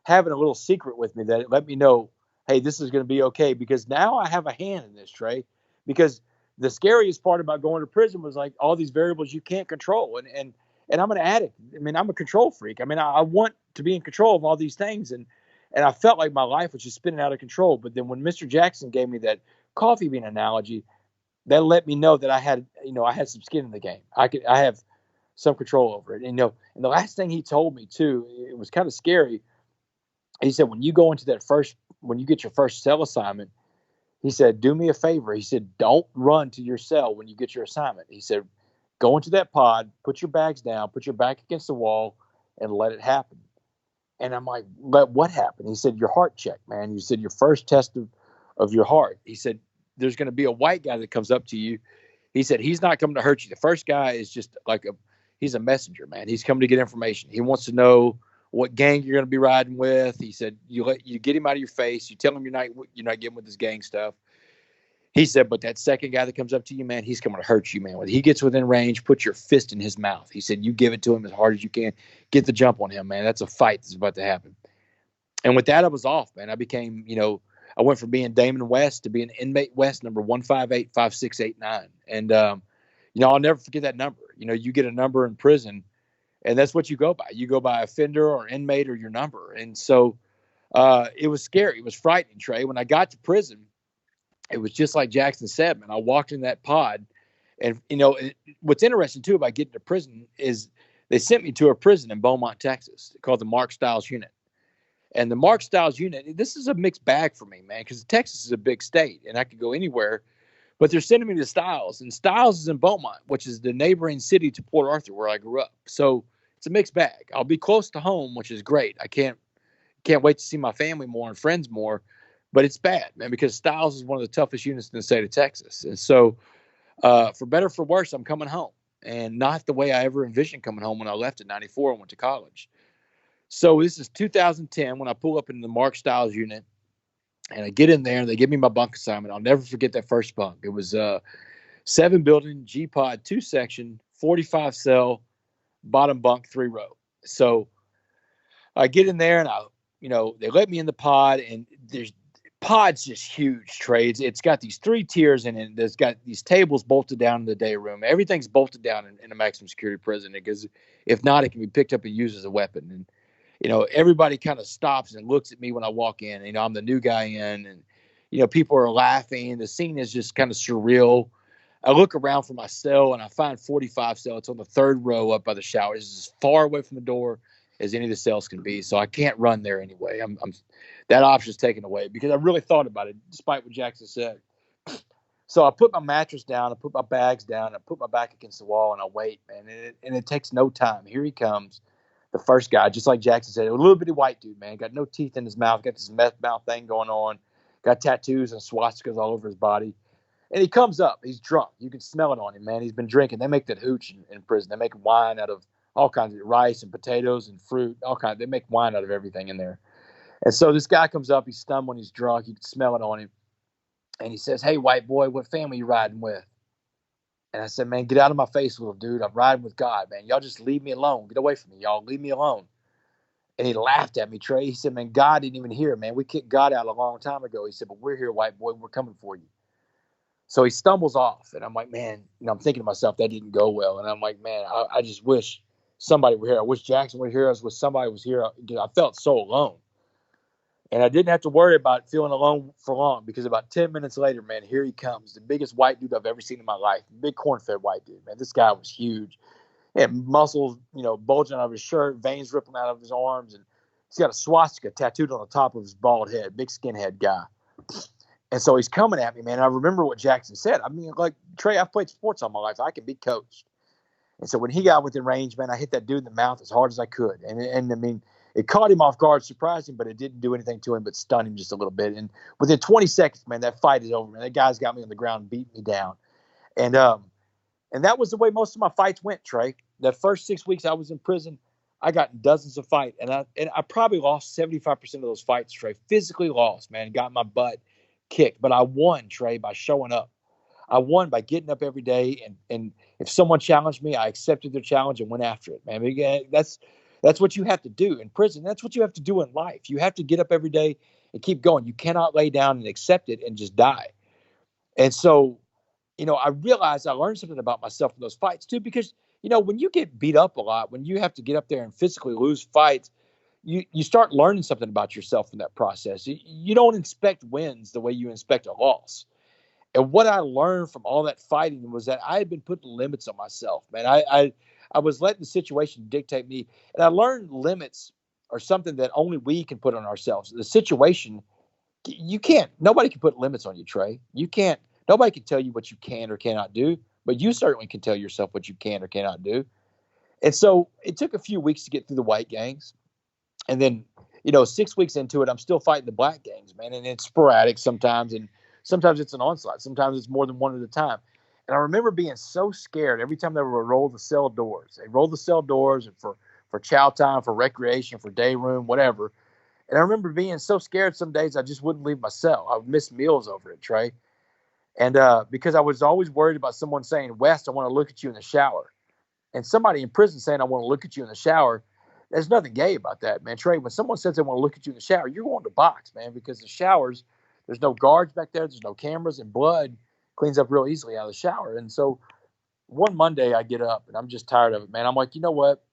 having a little secret with me that it let me know, hey, this is going to be okay, because now I have a hand in this, Trey. Because the scariest part about going to prison was like all these variables you can't control, and I'm an addict. I mean, I'm a control freak. I mean, I want to be in control of all these things, and I felt like my life was just spinning out of control. But then when Mr. Jackson gave me that coffee bean analogy, that let me know that I had some skin in the game. I have some control over it. And, and the last thing he told me too, it was kind of scary. He said, when you get your first cell assignment, he said, do me a favor. He said, don't run to your cell when you get your assignment. He said, go into that pod, put your bags down, put your back against the wall, and let it happen. And I'm like, but what happened? He said, your heart check, man. He said, your first test of your heart. He said, there's going to be a white guy that comes up to you. He said, he's not coming to hurt you. The first guy is just like he's a messenger, man. He's coming to get information. He wants to know what gang you're going to be riding with. He said, you get him out of your face. You tell him you're not getting with this gang stuff. He said, but that second guy that comes up to you, man, he's coming to hurt you, man. When he gets within range, put your fist in his mouth. He said, you give it to him as hard as you can. Get the jump on him, man. That's a fight that's about to happen. And with that, I was off, man. I became, I went from being Damon West to being inmate West, number 1585689. And, I'll never forget that number. You get a number in prison, and that's what you go by. You go by offender or inmate or your number. And so it was scary. It was frightening, Trey. When I got to prison, it was just like Jackson said, man. I walked in that pod, and, what's interesting, too, about getting to prison is they sent me to a prison in Beaumont, Texas, called the Mark Stiles Unit. And the Mark Stiles Unit, this is a mixed bag for me, man, because Texas is a big state, and I could go anywhere. But they're sending me to Stiles, and Stiles is in Beaumont, which is the neighboring city to Port Arthur, where I grew up. So it's a mixed bag. I'll be close to home, which is great. I can't wait to see my family more and friends more. But it's bad, man, because Stiles is one of the toughest units in the state of Texas. And so for better or for worse, I'm coming home, and not the way I ever envisioned coming home when I left in 94 and went to college. So this is 2010 when I pull up in the Mark Stiles Unit, and I get in there and they give me my bunk assignment. I'll never forget that first bunk. It was 7 building, G-pod, 2 section, 45 cell, bottom bunk, 3 row. So I get in there and they let me in the pod, and pod's just huge, Trey. It's got these 3 tiers in it. There's got these tables bolted down in the day room. Everything's bolted down in a maximum security prison, because if not, it can be picked up and used as a weapon. And everybody kind of stops and looks at me when I walk in. I'm the new guy in, and people are laughing. The scene is just kind of surreal. I look around for my cell, and I find 45 cell. It's on the 3rd row up by the shower. It's as far away from the door as any of the cells can be. So I can't run there anyway. That option's taken away, because I really thought about it, despite what Jackson said. So I put my mattress down, I put my bags down, I put my back against the wall, and I wait, man. And it takes no time. Here he comes, the first guy, just like Jackson said, a little bitty white dude, man. Got no teeth in his mouth, got this meth mouth thing going on, got tattoos and swastikas all over his body. And he comes up. He's drunk. You can smell it on him, man. He's been drinking. They make that hooch in prison. They make wine out of all kinds of rice and potatoes and fruit, all kinds. They make wine out of everything in there. And so this guy comes up. He's stumbling. He's drunk. You can smell it on him. And he says, hey, white boy, what family you riding with? And I said, man, get out of my face, little dude. I'm riding with God, man. Y'all just leave me alone. Get away from me, y'all. Leave me alone. And he laughed at me, Trey. He said, man, God didn't even hear, man. We kicked God out a long time ago. He said, but we're here, white boy. We're coming for you. So he stumbles off. And I'm like, man, I'm thinking to myself, that didn't go well. And I'm like, man, I just wish somebody were here. I wish Jackson were here. I wish somebody was here. I felt so alone. And I didn't have to worry about feeling alone for long, because about 10 minutes later, man, here he comes. The biggest white dude I've ever seen in my life. Big corn-fed white dude, man. This guy was huge. He had muscles, bulging out of his shirt, veins rippling out of his arms. And he's got a swastika tattooed on the top of his bald head. Big skinhead guy. And so he's coming at me, man. And I remember what Jackson said. I mean, like, Trey, I've played sports all my life. I can be coached. And so when he got within range, man, I hit that dude in the mouth as hard as I could. And I mean, it caught him off guard, surprised him, but it didn't do anything to him but stun him just a little bit. And within 20 seconds, man, that fight is over, man. That guy's got me on the ground and beat me down. And that was the way most of my fights went, Trey. That first 6 weeks I was in prison, I got in dozens of fights, and I probably lost 75% of those fights, Trey. Physically lost, man. Got my butt kicked, but I won, Trey, by showing up. I won by getting up every day, and if someone challenged me, I accepted their challenge and went after it, man. Again, that's what you have to do in prison. That's what you have to do in life. You have to get up every day and keep going. You cannot lay down and accept it and just die. And so, I realized I learned something about myself in those fights too, because when you get beat up a lot, when you have to get up there and physically lose fights, you start learning something about yourself in that process. You don't inspect wins the way you inspect a loss. And what I learned from all that fighting was that I had been putting limits on myself, man. I was letting the situation dictate me. And I learned limits are something that only we can put on ourselves. The situation, you can't. Nobody can put limits on you, Trey. You can't. Nobody can tell you what you can or cannot do, but you certainly can tell yourself what you can or cannot do. And so it took a few weeks to get through the white gangs. And then, 6 weeks into it, I'm still fighting the black gangs, man. And it's sporadic sometimes. And sometimes it's an onslaught. Sometimes it's more than one at a time. And I remember being so scared every time they would roll the cell doors. They roll the cell doors and for chow time, for recreation, for day room, whatever. And I remember being so scared some days I just wouldn't leave my cell. I would miss meals over it, Trey. And because I was always worried about someone saying, West, I want to look at you in the shower. And somebody in prison saying, I want to look at you in the shower, there's nothing gay about that, man. Trey, when someone says they want to look at you in the shower, you're going to box, man, because the showers, there's no guards back there. There's no cameras, and blood cleans up real easily out of the shower. And so one Monday I get up and I'm just tired of it, man. I'm like, you know what?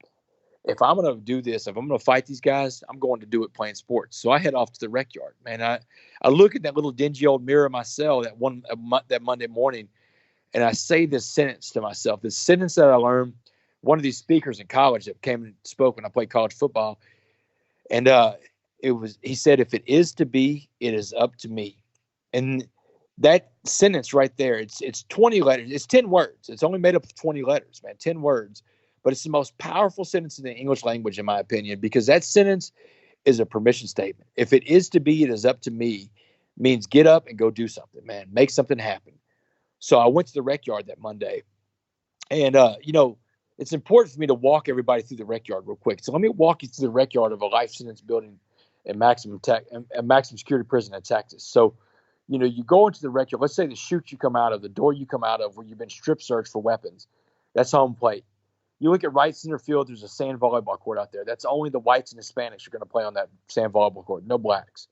If I'm going to do this, if I'm going to fight these guys, I'm going to do it playing sports. So I head off to the rec yard, man. I look at that little dingy old mirror in my cell that Monday morning, and I say this sentence to myself, this sentence that I learned. One of these speakers in college that came and spoke when I played college football. And he said, if it is to be, it is up to me. And that sentence right there, it's 20 letters. It's 10 words. It's only made up of 20 letters, man, 10 words. But it's the most powerful sentence in the English language, in my opinion, because that sentence is a permission statement. If it is to be, it is up to me, means get up and go do something, man. Make something happen. So I went to the rec yard that Monday. And, it's important for me to walk everybody through the rec yard real quick. So let me walk you through the rec yard of a life sentence building in maximum security prison in Texas. So, you go into the rec yard. Let's say the chute you come out of, the door you come out of, where you've been strip searched for weapons. That's home plate. You look at right center field. There's a sand volleyball court out there. That's only the whites and Hispanics are going to play on that sand volleyball court. No blacks.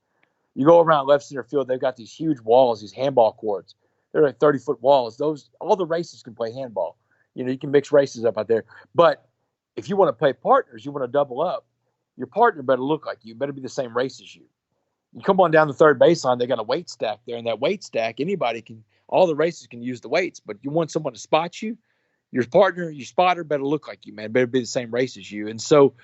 You go around left center field. They've got these huge walls, these handball courts. They're like 30-foot walls. All the races can play handball. You can mix races up out there. But if you want to play partners, you want to double up, your partner better look like you, better be the same race as you. You come on down the third baseline, they got a weight stack there. And that weight stack, all the races can use the weights. But you want someone to spot you, your partner, your spotter better look like you, man. Better be the same race as you. And so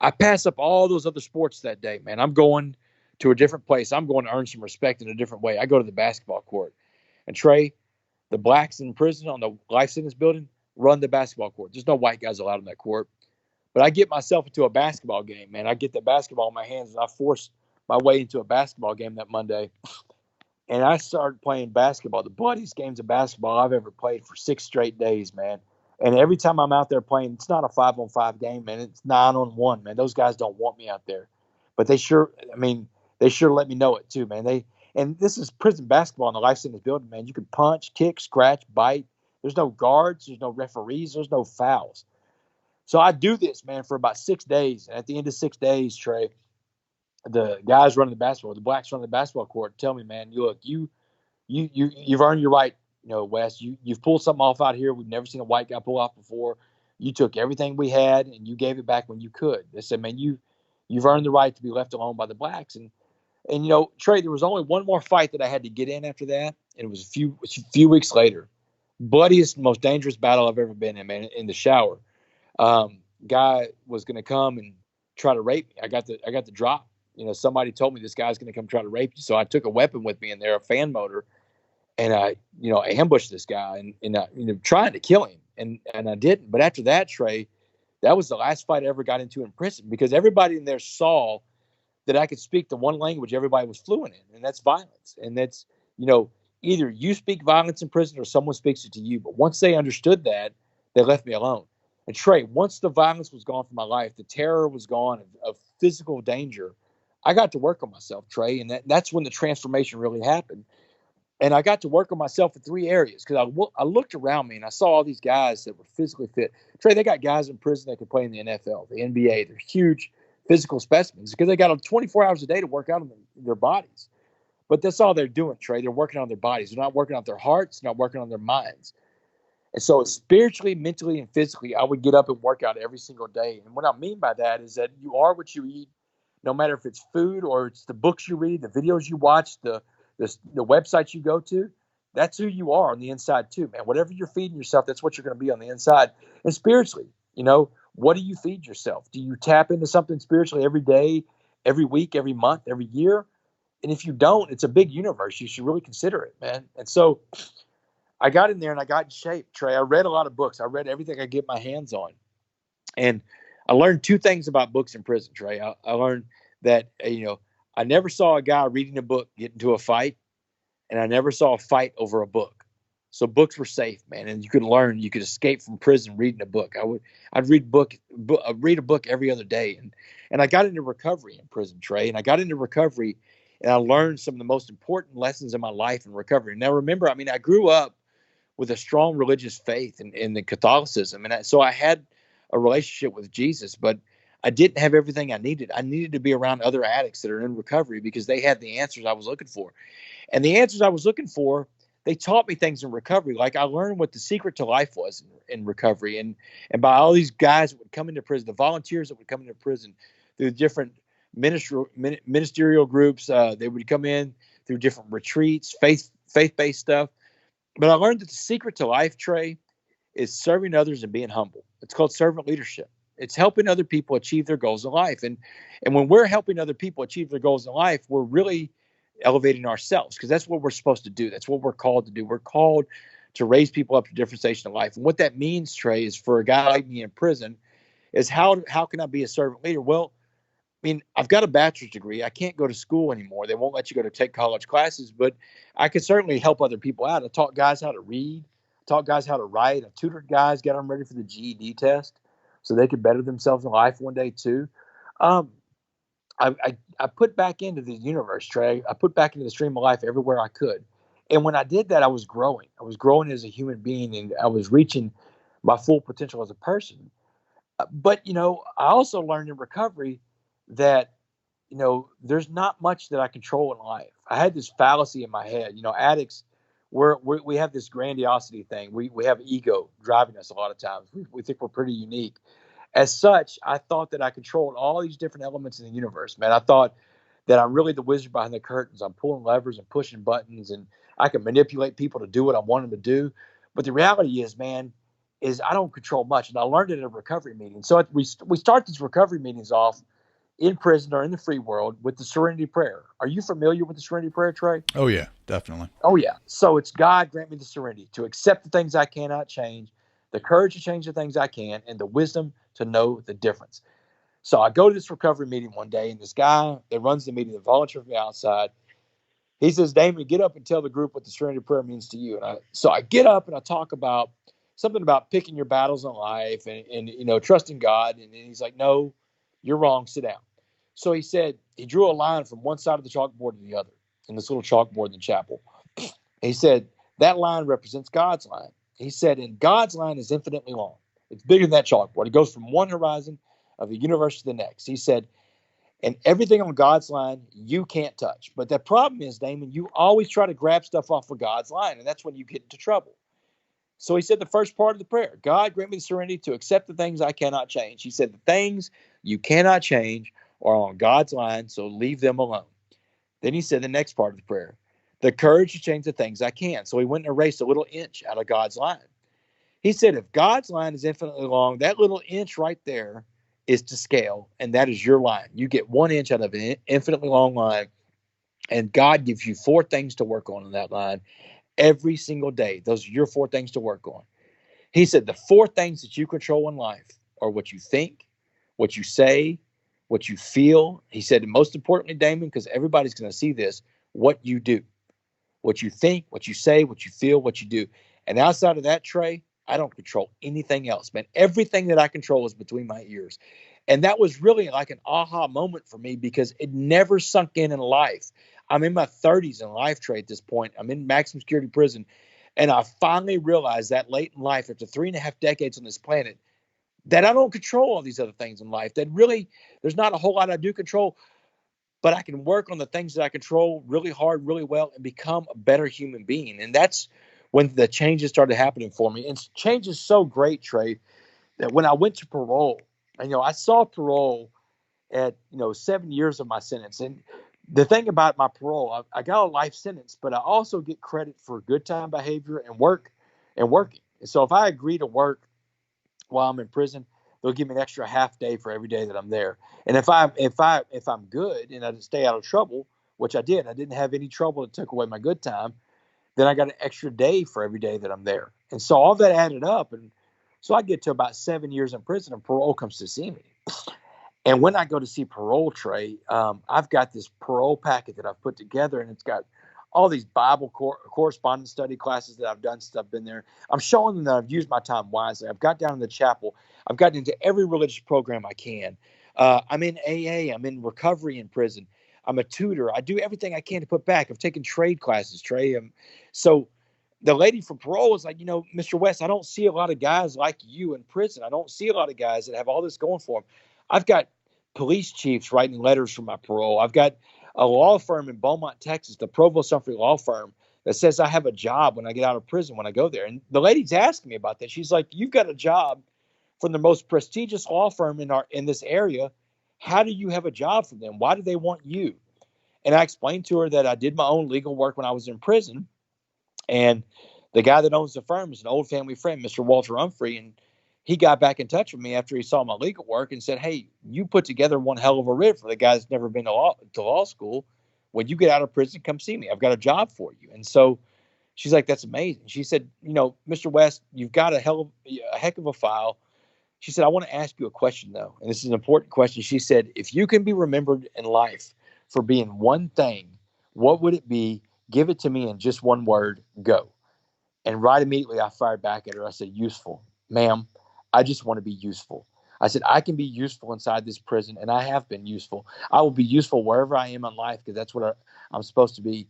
I pass up all those other sports that day, man. I'm going to a different place. I'm going to earn some respect in a different way. I go to the basketball court. And Trey, the blacks in prison on the life sentence building, run the basketball court. There's no white guys allowed in that court. But I get myself into a basketball game, man. I get the basketball in my hands, and I force my way into a basketball game that Monday. And I started playing basketball, the bloodiest games of basketball I've ever played for 6 straight days, man. And every time I'm out there playing, it's not a 5-on-5 game, man. It's 9-on-1, man. Those guys don't want me out there. But they sure let me know it too, man. And this is prison basketball in the life sentence building, man. You can punch, kick, scratch, bite. There's no guards. There's no referees. There's no fouls. So I do this, man, for about 6 days. And at the end of 6 days, Trey, the guys running the basketball, the blacks running the basketball court, tell me, man, you've earned your right, Wes. You've pulled something off out here we've never seen a white guy pull off before. You took everything we had and you gave it back when you could. They said, man, you've earned the right to be left alone by the blacks. And Trey, there was only one more fight that I had to get in after that, and it was a few weeks later. Bloodiest, most dangerous battle I've ever been in, man, in the shower. Guy was going to come and try to rape me. I got the drop. Somebody told me this guy's going to come try to rape you. So I took a weapon with me in there, a fan motor, and I ambushed this guy and trying to kill him. And I didn't. But after that, Trey, that was the last fight I ever got into in prison, because everybody in there saw that I could speak the one language everybody was fluent in, and that's violence. And that's, either you speak violence in prison or someone speaks it to you. But once they understood that, they left me alone. And Trey, once the violence was gone from my life, the terror was gone of physical danger, I got to work on myself, Trey. And that's when the transformation really happened. And I got to work on myself in three areas because I looked around me and I saw all these guys that were physically fit. Trey, they got guys in prison that could play in the NFL, the NBA. They're huge physical specimens because they got 24 hours a day to work out on their bodies. But that's all they're doing, Trey. They're working on their bodies. They're not working on their hearts, not working on their minds. And so spiritually, mentally, and physically, I would get up and work out every single day. And what I mean by that is that you are what you eat, no matter if it's food or it's the books you read, the videos you watch, the websites you go to. That's who you are on the inside too, man. Whatever you're feeding yourself, that's what you're going to be on the inside. And spiritually, what do you feed yourself? Do you tap into something spiritually every day, every week, every month, every year? And if you don't, it's a big universe. You should really consider it, man. And so I got in there and I got in shape, Trey. I read a lot of books. I read everything I get my hands on. And I learned two things about books in prison, Trey. I learned that, I never saw a guy reading a book get into a fight, and I never saw a fight over a book. So books were safe, man, and you could learn. You could escape from prison reading a book. I'd read a book every other day, and I got into recovery in prison, Trey. And I got into recovery, and I learned some of the most important lessons in my life in recovery. Now, remember, I grew up with a strong religious faith in the Catholicism, and so I had a relationship with Jesus, but I didn't have everything I needed. I needed to be around other addicts that are in recovery because they had the answers I was looking for. And the answers I was looking for, they taught me things in recovery. Like I learned what the secret to life was in recovery. And by all these guys that would come into prison, the volunteers that would come into prison through different ministerial groups, they would come in through different retreats, faith-based stuff. But I learned that the secret to life, Trey, is serving others and being humble. It's called servant leadership. It's helping other people achieve their goals in life. And when we're helping other people achieve their goals in life, we're really elevating ourselves because that's what we're supposed to do. That's what we're called to do. We're called to raise people up to different stations of life. And what that means, Trey, is for a guy like me in prison, is how can I be a servant leader? Well, I've got a bachelor's degree. I can't go to school anymore. They won't let you go to take college classes, but I could certainly help other people out. I taught guys how to read, taught guys how to write. I tutored guys, got them ready for the GED test so they could better themselves in life one day too. I put back into the universe, Trey. I put back into the stream of life everywhere I could. And when I did that, I was growing. I was growing as a human being, and I was reaching my full potential as a person. But, I also learned in recovery that, there's not much that I control in life. I had this fallacy in my head. Addicts, we have this grandiosity thing. We have ego driving us a lot of times. We think we're pretty unique. As such, I thought that I controlled all these different elements in the universe, man. I thought that I'm really the wizard behind the curtains. I'm pulling levers and pushing buttons, and I can manipulate people to do what I want them to do. But the reality is, man, is I don't control much. And I learned it at a recovery meeting. So we start these recovery meetings off in prison or in the free world with the Serenity Prayer. Are you familiar with the Serenity Prayer, Trey? Oh, yeah, definitely. Oh, yeah. So it's God grant me the serenity to accept the things I cannot change, the courage to change the things I can, and the wisdom to know the difference. So I go to this recovery meeting one day, and this guy that runs the meeting, the volunteer from the outside, he says, Damon, get up and tell the group what the Serenity Prayer means to you. So I get up and I talk about something about picking your battles in life and trusting God. And he's like, no, you're wrong. Sit down. So he said, he drew a line from one side of the chalkboard to the other in this little chalkboard in the chapel. He said, that line represents God's line. He said, and God's line is infinitely long. It's bigger than that chalkboard. It goes from one horizon of the universe to the next. He said, and everything on God's line, you can't touch. But the problem is, Damon, you always try to grab stuff off of God's line, and that's when you get into trouble. So he said the first part of the prayer, God grant me the serenity to accept the things I cannot change. He said the things you cannot change are on God's line, so leave them alone. Then he said the next part of the prayer, the courage to change the things I can. So he went and erased a little inch out of God's line. He said if God's line is infinitely long, that little inch right there is to scale, and that is your line. You get 1 inch out of an infinitely long line, and God gives you 4 things to work on in that line every single day. Those are your 4 things to work on. He said the 4 things that you control in life are what you think, what you say, what you feel. He said, and most importantly, Damon, because everybody's going to see this, what you do. What you think, what you say, what you feel, what you do. And outside of that, Trey, I don't control anything else, man. Everything that I control is between my ears. And that was really like an aha moment for me because it never sunk in life. I'm in my 30s in life, Trey, at this point. I'm in maximum security prison. And I finally realized that late in life, after 3.5 decades on this planet, that I don't control all these other things in life. That really, there's not a whole lot I do control, but I can work on the things that I control really hard, really well, and become a better human being. And that's when the changes started happening for me. And change is so great, Trey, that when I went to parole, and, I saw parole at, 7 years of my sentence. And the thing about my parole, I got a life sentence, but I also get credit for good time behavior and working. And so if I agree to work while I'm in prison, they'll give me an extra half day for every day that I'm there. And if I'm good and I stay out of trouble, which I didn't have any trouble that took away my good time, then I got an extra day for every day that I'm there. And so all that added up, and so I get to about 7 years in prison, and parole comes to see me. And when I go to see parole, Trey, I've got this parole packet that I've put together, and it's got all these Bible correspondence study classes that I've done since I've been there. I'm showing them that I've used my time wisely. I've got down in the chapel. I've gotten into every religious program I can. I'm in AA. I'm in recovery in prison. I'm a tutor. I do everything I can to put back. I've taken trade classes, Trey. So the lady from parole was like, Mr. West, I don't see a lot of guys like you in prison. I don't see a lot of guys that have all this going for them. I've got police chiefs writing letters for my parole. I've got a law firm in Beaumont, Texas, the Provost Humphrey Law Firm, that says I have a job when I get out of prison when I go there. And the lady's asking me about that. She's like, "You've got a job from the most prestigious law firm in this area. How do you have a job from them? Why do they want you?" And I explained to her that I did my own legal work when I was in prison, and the guy that owns the firm is an old family friend, Mr. Walter Humphrey, and he got back in touch with me after he saw my legal work and said, "Hey, you put together one hell of a writ for the guy that's never been to law school. When you get out of prison, come see me. I've got a job for you." And so she's like, "That's amazing." She said, "Mr. West, you've got a heck of a file." She said, "I want to ask you a question, though. And this is an important question." She said, "If you can be remembered in life for being one thing, what would it be? Give it to me in just one word. Go." And right immediately I fired back at her. I said, "Useful. Ma'am, I just want to be useful." I said, "I can be useful inside this prison, and I have been useful. I will be useful wherever I am in life because that's what I'm supposed to be.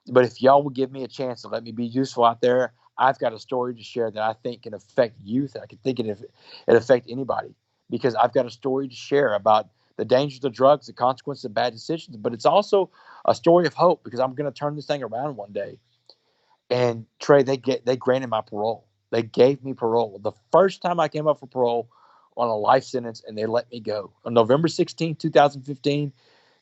But if y'all will give me a chance to let me be useful out there, I've got a story to share that I think can affect youth. I can think it affect anybody because I've got a story to share about the dangers of drugs, the consequences of bad decisions. But it's also a story of hope because I'm going to turn this thing around one day." And Trey, they granted my parole. They gave me parole. The first time I came up for parole on a life sentence, and they let me go. On November 16th, 2015,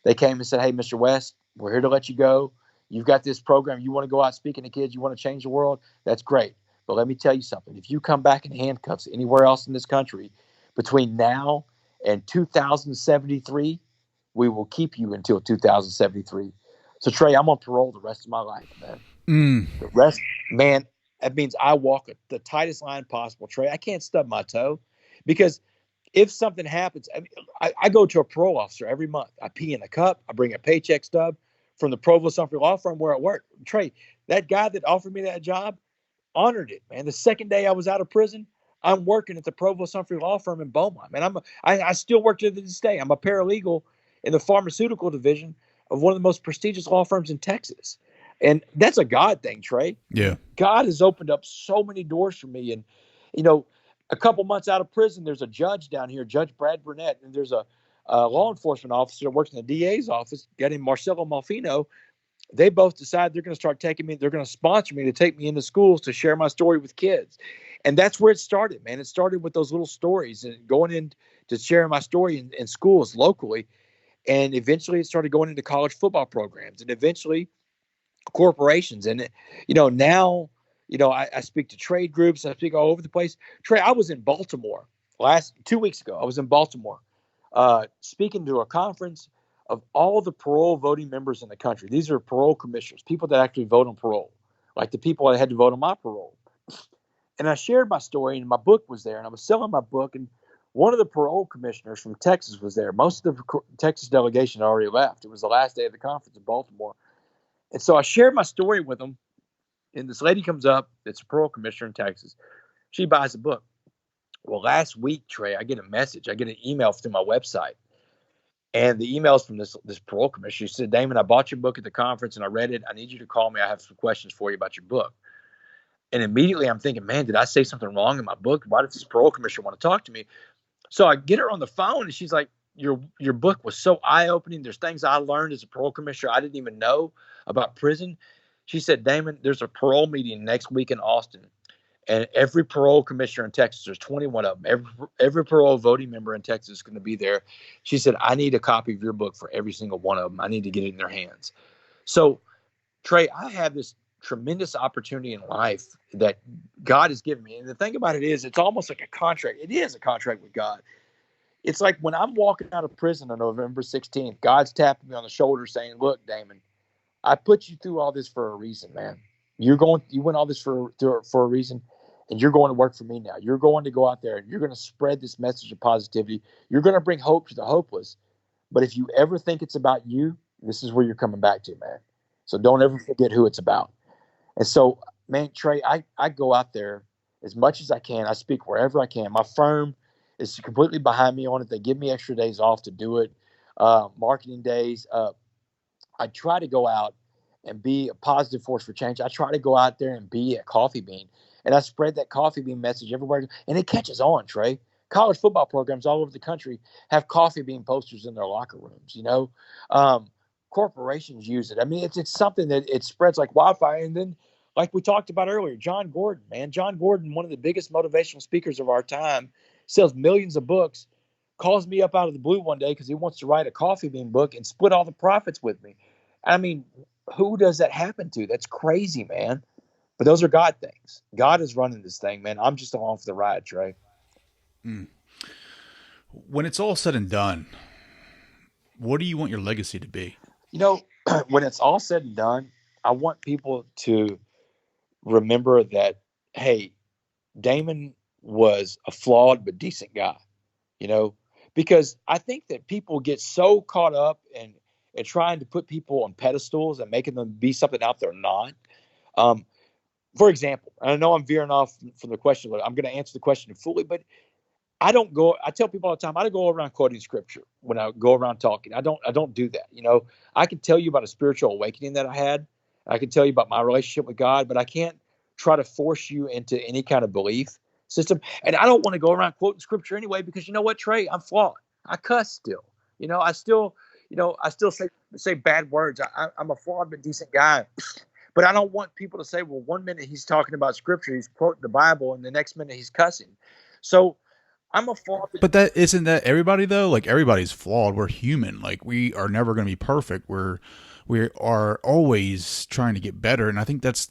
they came and said, "Hey, Mr. West, we're here to let you go. You've got this program. You want to go out speaking to kids. You want to change the world. That's great. But let me tell you something. If you come back in handcuffs anywhere else in this country between now and 2073, we will keep you until 2073. So, Trey, I'm on parole the rest of my life, man. The rest, man, that means I walk the tightest line possible, Trey. I can't stub my toe because if something happens, I go to a parole officer every month. I pee in a cup. I bring a paycheck stub from the Provost Humphrey Law Firm where I work. Trey, that guy that offered me that job honored it, man. The second day I was out of prison, I'm working at the Provost Humphrey Law Firm in Beaumont. Man, I still work to this day. I'm a paralegal in the pharmaceutical division of one of the most prestigious law firms in Texas. And that's a God thing, Trey. Yeah. God has opened up so many doors for me. And, a couple months out of prison, there's a judge down here, Judge Brad Burnett, and there's a law enforcement officer that works in the DA's office, a guy named Marcelo Malfino. They both decide they're going to start taking me, they're going to sponsor me to take me into schools to share my story with kids. And that's where it started, man. It started with those little stories and going in to sharing my story in schools locally. And eventually it started going into college football programs and eventually corporations. And, now, I speak to trade groups. I speak all over the place. Trey, I was in Baltimore last 2 weeks ago. I was in Baltimore speaking to a conference of all the parole voting members in the country. These are parole commissioners, people that actually vote on parole, like the people that had to vote on my parole. And I shared my story, and my book was there, and I was selling my book, and one of the parole commissioners from Texas was there. Most of the Texas delegation had already left. It was the last day of the conference in Baltimore. And so I shared my story with them, and this lady comes up, it's a parole commissioner in Texas. She buys the book. Well, last week, Trey, I get a message. I get an email through my website. And the email's from this parole commissioner. She said, Damon, I bought your book at the conference and I read it. I need you to call me. I have some questions for you about your book. And immediately I'm thinking, man, did I say something wrong in my book? Why does this parole commissioner want to talk to me? So I get her on the phone and she's like, your book was so eye-opening. There's things I learned as a parole commissioner I didn't even know about prison. She said, Damon, there's a parole meeting next week in Austin. And every parole commissioner in Texas, there's 21 of them. Every parole voting member in Texas is going to be there. She said, I need a copy of your book for every single one of them. I need to get it in their hands. So, Trey, I have this tremendous opportunity in life that God has given me. And the thing about it is, it's almost like a contract. It is a contract with God. It's like when I'm walking out of prison on November 16th, God's tapping me on the shoulder saying, look, Damon, I put you through all this for a reason, man. You went all this for a reason, and you're going to work for me now. You're going to go out there and you're going to spread this message of positivity. You're going to bring hope to the hopeless. But if you ever think it's about you, this is where you're coming back to, man. So don't ever forget who it's about. And so, man, Trey, I go out there as much as I can. I speak wherever I can. My firm is completely behind me on it. They give me extra days off to do it. Marketing days. I try to go out and be a positive force for change. I try to go out there and be a coffee bean. And I spread that coffee bean message everywhere. And it catches on, Trey. College football programs all over the country have coffee bean posters in their locker rooms, you know. Corporations use it. I mean, it's something that it spreads like wildfire. And then, like we talked about earlier, John Gordon, man. John Gordon, one of the biggest motivational speakers of our time, sells millions of books, calls me up out of the blue one day because he wants to write a coffee bean book and split all the profits with me. I mean, who does that happen to? That's crazy, man. But those are God things. God is running this thing, man. I'm just along for the ride, Trey. When it's all said and done, what do you want your legacy to be? You know, when it's all said and done, I want people to remember that, hey, Damon was a flawed but decent guy, you know, because I think that people get so caught up in trying to put people on pedestals and making them be something out there not. For example, I know I'm veering off from the question, but I'm going to answer the question fully, but I tell people all the time, I don't go around quoting scripture when I go around talking. I don't do that. You know, I can tell you about a spiritual awakening that I had. I can tell you about my relationship with God, but I can't try to force you into any kind of belief system. And I don't want to go around quoting scripture anyway, because you know what, Trey, I'm flawed. I cuss still, I still say bad words. I'm a flawed but decent guy. But I don't want people to say, well, one minute he's talking about scripture, he's quoting the Bible, and the next minute he's cussing. So I'm a flawed. But that isn't that everybody though? Like everybody's flawed. We're human. Like we are never going to be perfect. We are always trying to get better. And I think that's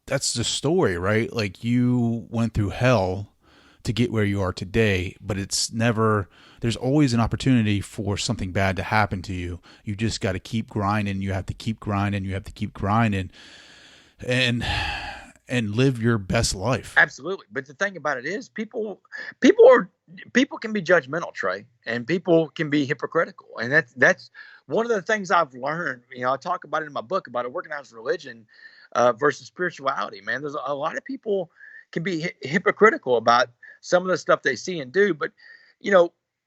the story, right? Like you went through hell to get where you are today, but there's always an opportunity for something bad to happen to you. You just got to keep grinding. You have to keep grinding. You have to keep grinding and live your best life. Absolutely. But the thing about it is people can be judgmental, Trey, and people can be hypocritical. And that's one of the things I've learned. I talk about it in my book about a organized religion versus spirituality, man. There's a lot of people can be hypocritical about some of the stuff they see and do. But,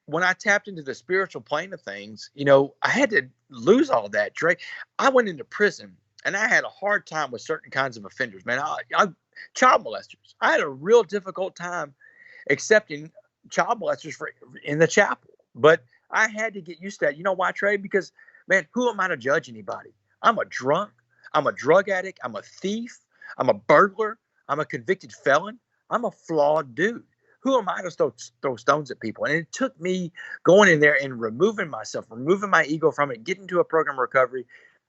when I tapped into the spiritual plane of things, I had to lose all that, Trey. I went into prison and I had a hard time with certain kinds of offenders, man. Child molesters. I had a real difficult time accepting child molesters in the chapel. But I had to get used to that. You know why, Trey? Because, man, who am I to judge anybody? I'm a drunk. I'm a drug addict. I'm a thief. I'm a burglar. I'm a convicted felon. I'm a flawed dude. Who am I to throw stones at people? And it took me going in there and removing myself, removing my ego from it, getting to a program of recovery,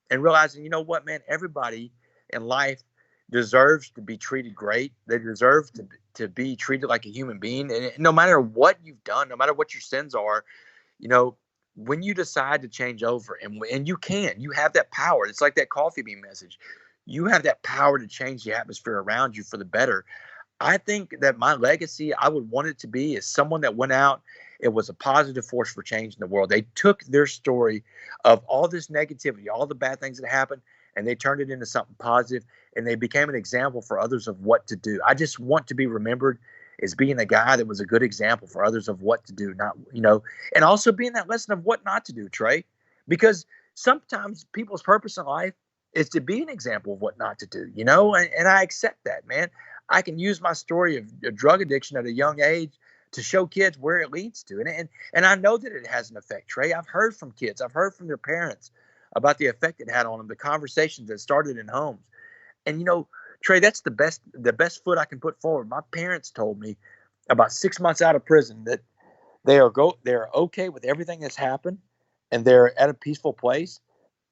and realizing, you know what, man, everybody in life deserves to be treated great. They deserve to be treated like a human being. And no matter what you've done, no matter what your sins are, when you decide to change over, and you have that power. It's like that coffee bean message. You have that power to change the atmosphere around you for the better. I think that my legacy, I would want it to be is someone that went out. It was a positive force for change in the world. They took their story of all this negativity, all the bad things that happened, and they turned it into something positive, and they became an example for others of what to do. I just want to be remembered is being a guy that was a good example for others of what to do, not, and also being that lesson of what not to do, Trey, because sometimes people's purpose in life is to be an example of what not to do, and I accept that, man. I can use my story of drug addiction at a young age to show kids where it leads to. And I know that it has an effect, Trey. I've heard from kids. I've heard from their parents about the effect it had on them, the conversations that started in homes. And, Trey, that's the best foot I can put forward. My parents told me about 6 months out of prison that they're okay with everything that's happened and they're at a peaceful place.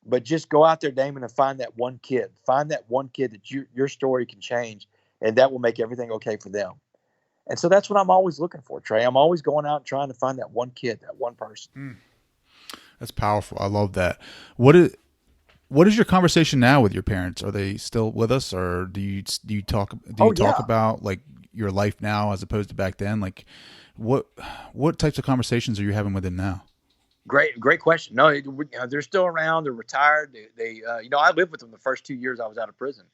But just go out there, Damon, and find that one kid. Find that one kid that your story can change, and that will make everything okay for them. And so that's what I'm always looking for, Trey. I'm always going out and trying to find that one kid, that one person. That's powerful. I love that. What is your conversation now with your parents? Are they still with us, or do you talk about like your life now as opposed to back then? Like what types of conversations are you having with them now? Great question. No, they're still around. They're retired. They I lived with them the first 2 years I was out of prison.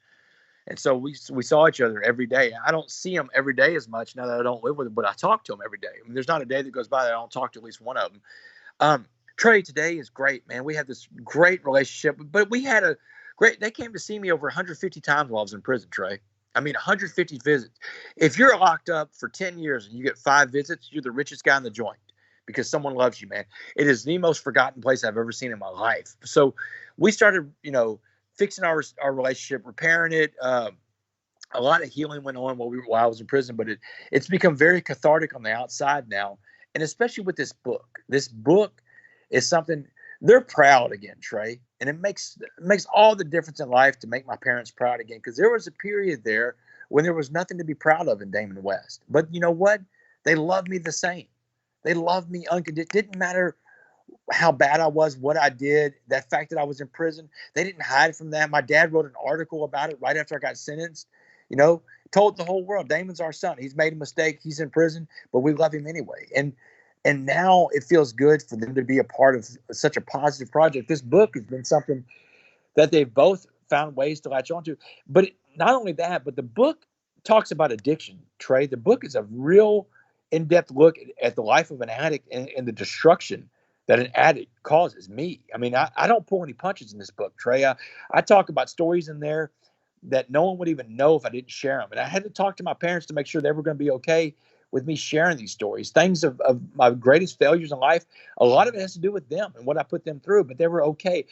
And so we saw each other every day. I don't see them every day as much now that I don't live with them, but I talk to them every day. I mean, there's not a day that goes by that I don't talk to at least one of them. Trey today is great, man. We have this great relationship, but they came to see me over 150 times while I was in prison, Trey. I mean, 150 visits. If you're locked up for 10 years and you get 5 visits, you're the richest guy in the joint because someone loves you, man. It is the most forgotten place I've ever seen in my life. So we started, fixing our relationship, repairing it. A lot of healing went on while I was in prison, but it's become very cathartic on the outside now. And especially with this book. This book is something they're proud again, Trey. And it makes all the difference in life to make my parents proud again. Because there was a period there when there was nothing to be proud of in Damon West. But you know what? They loved me the same. They loved me unconditionally. It didn't matter how bad I was, what I did, that fact that I was in prison. They didn't hide from that. My dad wrote an article about it right after I got sentenced, told the whole world, Damon's our son. He's made a mistake. He's in prison, but we love him anyway. And now it feels good for them to be a part of such a positive project. This book has been something that they've both found ways to latch onto. But not only that, but the book talks about addiction, Trey. The book is a real in-depth look at the life of an addict and the destruction that an addict causes me. I mean, I don't pull any punches in this book, Trey. I talk about stories in there that no one would even know if I didn't share them. And I had to talk to my parents to make sure they were going to be okay with me sharing these stories. Things of my greatest failures in life, a lot of it has to do with them and what I put them through, but they were okay.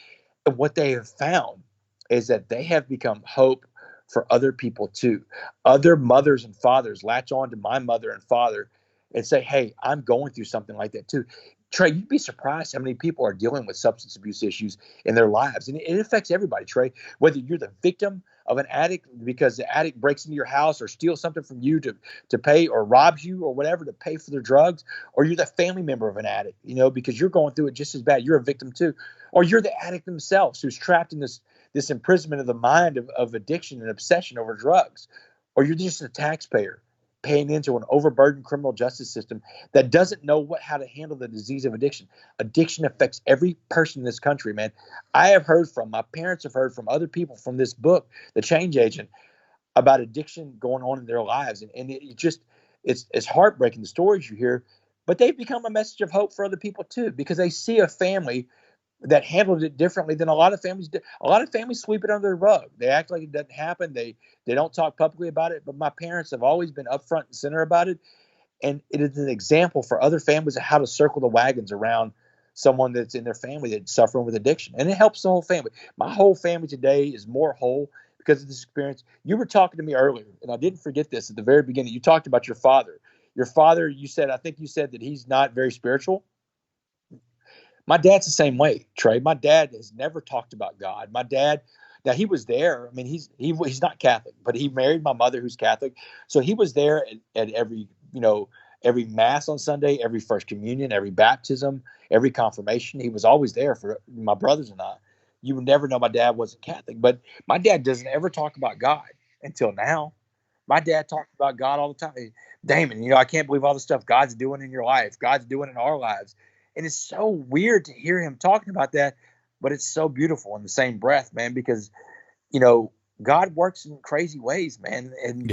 And what they have found is that they have become hope for other people too. Other mothers and fathers latch on to my mother and father and say, hey, I'm going through something like that too. Trey, you'd be surprised how many people are dealing with substance abuse issues in their lives. And it affects everybody, Trey, whether you're the victim of an addict because the addict breaks into your house or steals something from you to pay, or robs you or whatever to pay for their drugs, or you're the family member of an addict, because you're going through it just as bad. You're a victim too. Or you're the addict themselves who's trapped in this imprisonment of the mind of addiction and obsession over drugs. Or you're just a taxpayer paying into an overburdened criminal justice system that doesn't know how to handle the disease of addiction. Addiction affects every person in this country, man. My parents have heard from other people from this book, The Change Agent, about addiction going on in their lives. And it's heartbreaking, the stories you hear, but they've become a message of hope for other people too, because they see a family that handled it differently than a lot of families do. A lot of families sweep it under the rug. They act like it doesn't happen. They don't talk publicly about it. But my parents have always been upfront and center about it. And it is an example for other families of how to circle the wagons around someone that's in their family that's suffering with addiction. And it helps the whole family. My whole family today is more whole because of this experience. You were talking to me earlier, and I didn't forget this at the very beginning. You talked about your father. Your father, I think you said that he's not very spiritual. My dad's the same way, Trey. My dad has never talked about God. My dad, now he was there. I mean, he's not Catholic, but he married my mother who's Catholic. So he was there at every mass on Sunday, every first communion, every baptism, every confirmation. He was always there for my brothers and I. You would never know my dad wasn't Catholic, but my dad doesn't ever talk about God until now. My dad talked about God all the time. Hey, Damon, I can't believe all the stuff God's doing in your life. God's doing in our lives. And it's so weird to hear him talking about that, but it's so beautiful in the same breath, man, because, God works in crazy ways, man. And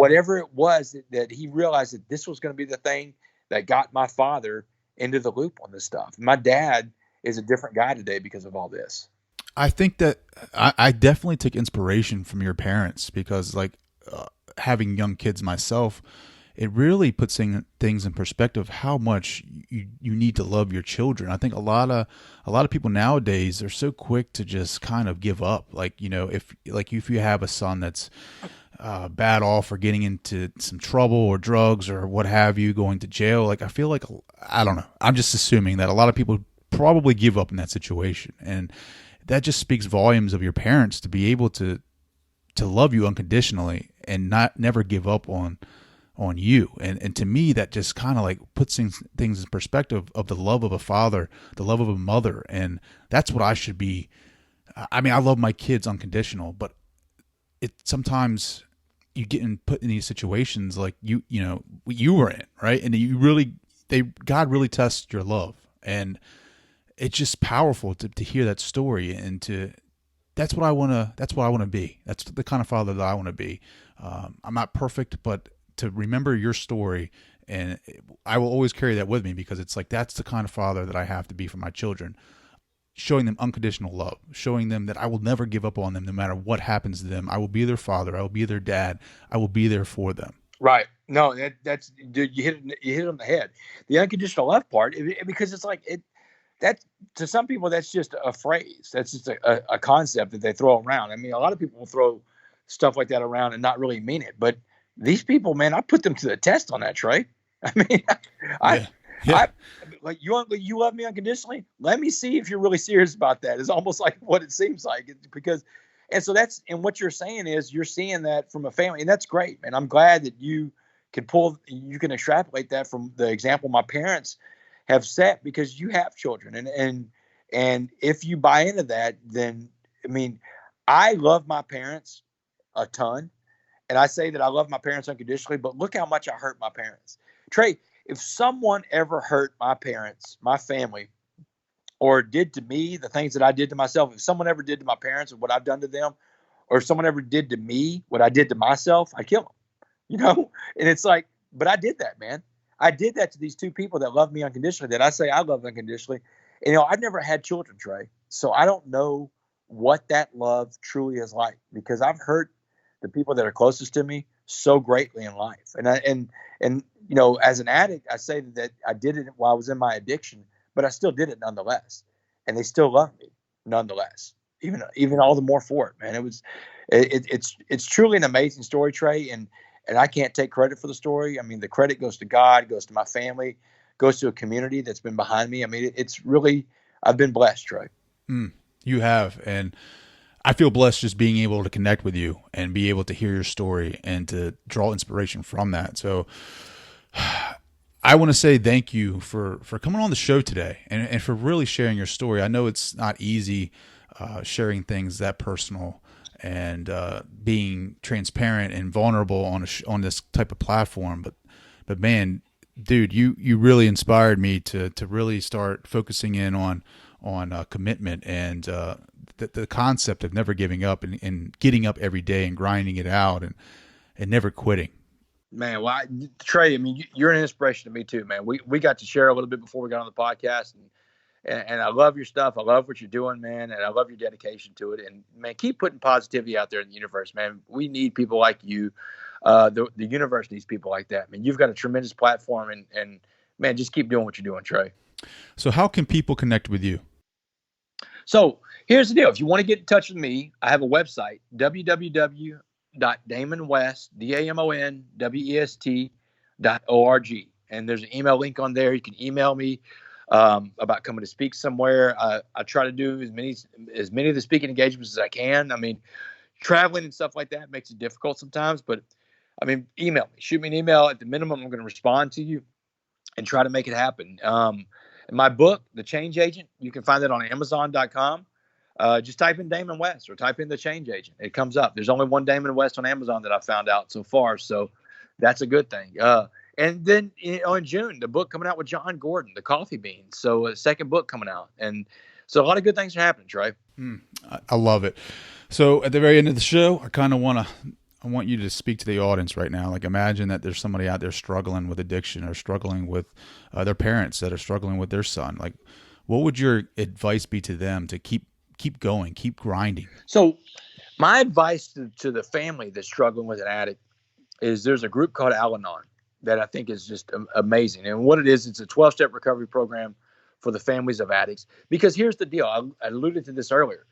whatever it was that he realized that this was going to be the thing that got my father into the loop on this stuff. My dad is a different guy today because of all this. I think that I definitely took inspiration from your parents because, like, having young kids myself, it really puts things in perspective how much you need to love your children. I think a lot of people nowadays are so quick to just kind of give up. Like, you know, if you have a son that's bad off or getting into some trouble or drugs or what have you, going to jail, like, I feel like, I don't know, I'm just assuming that a lot of people probably give up in that situation, and that just speaks volumes of your parents to be able to love you unconditionally and never give up on you. And to me, that just kind of like puts things in perspective of the love of a father, the love of a mother. And that's what I should be. I mean, I love my kids unconditional, but it sometimes you get put in these situations like you were in, right? And God really tests your love. And it's just powerful to hear that story, and that's what I want to be. That's the kind of father that I want to be. I'm not perfect, but to remember your story, and I will always carry that with me, because it's like, that's the kind of father that I have to be for my children, showing them unconditional love, showing them that I will never give up on them no matter what happens to them. I will be their father. I will be their dad. I will be there for them. Right. No, that's, dude, you hit it on the head. The unconditional love part, because it's like that to some people, that's just a phrase. That's just a concept that they throw around. I mean, a lot of people will throw stuff like that around and not really mean it. But these people, man, I put them to the test on that, Trey. I mean, I like, you love me unconditionally. Let me see if you're really serious about that. It's almost like what it seems like, and so and what you're saying is you're seeing that from a family, and that's great, man. I'm glad that you can extrapolate that from the example my parents have set, because you have children, and if you buy into that, then, I mean, I love my parents a ton, and I say that I love my parents unconditionally, but look how much I hurt my parents. Trey, if someone ever hurt my parents, my family, or did to me the things that I did to myself, if someone ever did to my parents what I've done to them, or if someone ever did to me what I did to myself, I'd kill them, and it's like, but I did that, man. I did that to these two people that love me unconditionally, that I say I love unconditionally. And, I've never had children, Trey. So I don't know what that love truly is like, because I've hurt the people that are closest to me so greatly in life. And as an addict, I say that I did it while I was in my addiction, but I still did it nonetheless. And they still love me nonetheless, even all the more for it, man. It's truly an amazing story, Trey. And I can't take credit for the story. I mean, the credit goes to God, goes to my family, goes to a community that's been behind me. I mean, it's really, I've been blessed, Trey. You have. And I feel blessed just being able to connect with you and be able to hear your story and to draw inspiration from that. So I want to say thank you for coming on the show today and for really sharing your story. I know it's not easy sharing things that personal and being transparent and vulnerable on this type of platform. But man, dude, you really inspired me to really start focusing in on commitment and the concept of never giving up and getting up every day and grinding it out and never quitting. Man, well, Trey, I mean, you're an inspiration to me too, man. We got to share a little bit before we got on the podcast, and I love your stuff. I love what you're doing, man, and I love your dedication to it. And man, keep putting positivity out there in the universe, man. We need people like you. The universe needs people like that, man. You've got a tremendous platform, and man, just keep doing what you're doing, Trey. So how can people connect with you? So here's the deal. If you want to get in touch with me, I have a website, www.damonwest.org. And there's an email link on there. You can email me about coming to speak somewhere. I try to do as many of the speaking engagements as I can. I mean, traveling and stuff like that makes it difficult sometimes, but I mean, email me, shoot me an email. At the minimum, I'm going to respond to you and try to make it happen. My book, The Change Agent, you can find it on Amazon.com. Just type in Damon West or type in The Change Agent. It comes up. There's only one Damon West on Amazon that I found out so far, so that's a good thing. And then in June, the book coming out with John Gordon, The Coffee Beans. So a second book coming out. And so a lot of good things are happening, Trey. I love it. So at the very end of the show, I kind of want to I want you to speak to the audience right now. Like, imagine that there's somebody out there struggling with addiction or struggling with their parents that are struggling with their son. Like, what would your advice be to them to keep going, keep grinding? So my advice to the family that's struggling with an addict is there's a group called Al-Anon that I think is just amazing. And what it is, it's a 12-step recovery program for the families of addicts. Because here's the deal. I alluded to this earlier.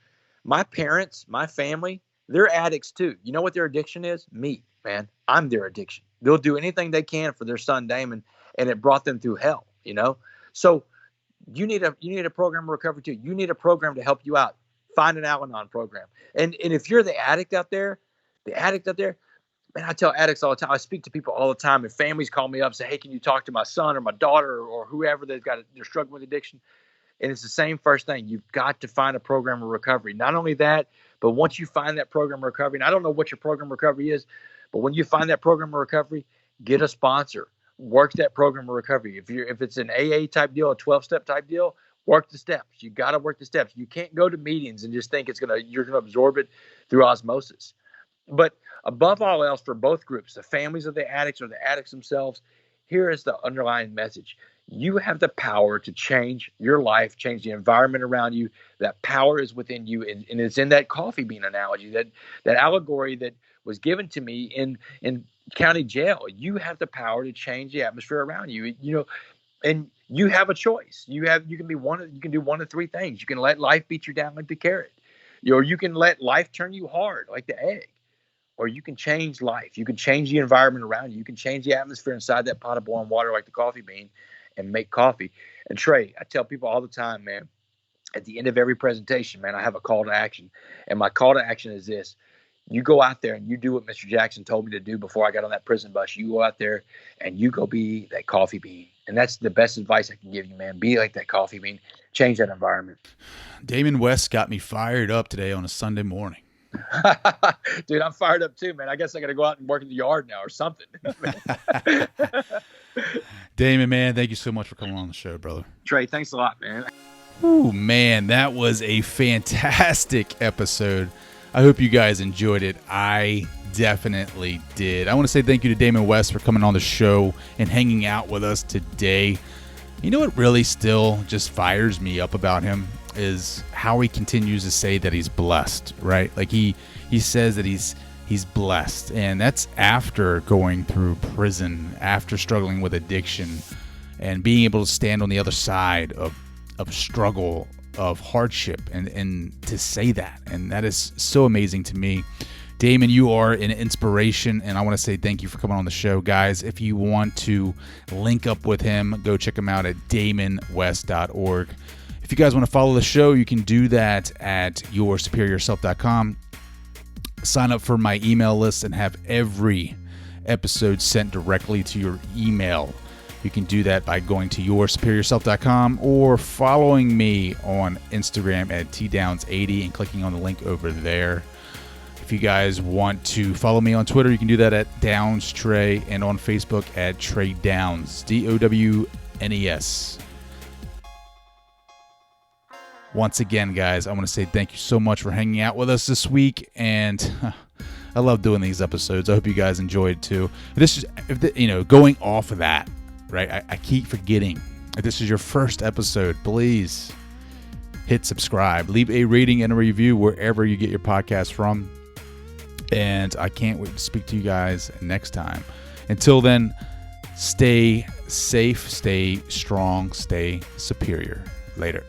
My parents, my family, they're addicts too. You know what their addiction is? Me, man. I'm their addiction. They'll do anything they can for their son, Damon, and it brought them through hell, you know? So you need a program of recovery too. You need a program to help you out. Find an Al-Anon program. And if you're the addict out there, man, I tell addicts all the time. I speak to people all the time, and families call me up and say, hey, can you talk to my son or my daughter or whoever they're struggling with addiction? And it's the same first thing. You've got to find a program of recovery. Not only that, but once you find that program of recovery, and I don't know what your program of recovery is, but when you find that program of recovery, get a sponsor. Work that program of recovery. If it's an AA type deal, a 12-step type deal, work the steps. You got to work the steps. You can't go to meetings and just think you're gonna absorb it through osmosis. But above all else, for both groups, the families of the addicts or the addicts themselves, here is the underlying message. You have the power to change your life, change the environment around you. That power is within you. And it's in that coffee bean analogy, that allegory that was given to me in county jail. You have the power to change the atmosphere around you, and you have a choice. You can do one of three things. You can let life beat you down like the carrot, or you can let life turn you hard like the egg. Or you can change life. You can change the environment around you. You can change the atmosphere inside that pot of boiling water like the coffee bean and make coffee. And Trey, I tell people all the time, man, at the end of every presentation, man, I have a call to action. And my call to action is this. You go out there and you do what Mr. Jackson told me to do before I got on that prison bus. You go out there and you go be that coffee bean. And that's the best advice I can give you, man. Be like that coffee bean. Change that environment. Damon West got me fired up today on a Sunday morning. Dude, I'm fired up too, man. I guess I got to go out and work in the yard now or something. Damon, man, thank you so much for coming on the show, brother. Trey, thanks a lot, man. Ooh, man, that was a fantastic episode. I hope you guys enjoyed it. I definitely did. I want to say thank you to Damon West for coming on the show and hanging out with us today. You know what really still just fires me up about him is how he continues to say that he's blessed, right? Like he says that he's blessed, and that's after going through prison, after struggling with addiction, and being able to stand on the other side of struggle, of hardship, and to say that. And that is so amazing to me. Damon, you are an inspiration, and I want to say thank you for coming on the show. Guys, if you want to link up with him, go check him out at damonwest.org. If you guys want to follow the show, you can do that at yoursuperiorself.com. Sign up for my email list and have every episode sent directly to your email. You can do that by going to yoursuperiorself.com or following me on Instagram at tdowns80 and clicking on the link over there. If you guys want to follow me on Twitter, you can do that at DownsTrey, and on Facebook at Trey Downs, DOWNES. Once again, guys, I want to say thank you so much for hanging out with us this week, and I love doing these episodes. I hope you guys enjoyed it too. This is, going off of that, right? I keep forgetting. If this is your first episode, please hit subscribe, leave a rating and a review wherever you get your podcast from. And I can't wait to speak to you guys next time. Until then, stay safe, stay strong, stay superior. Later.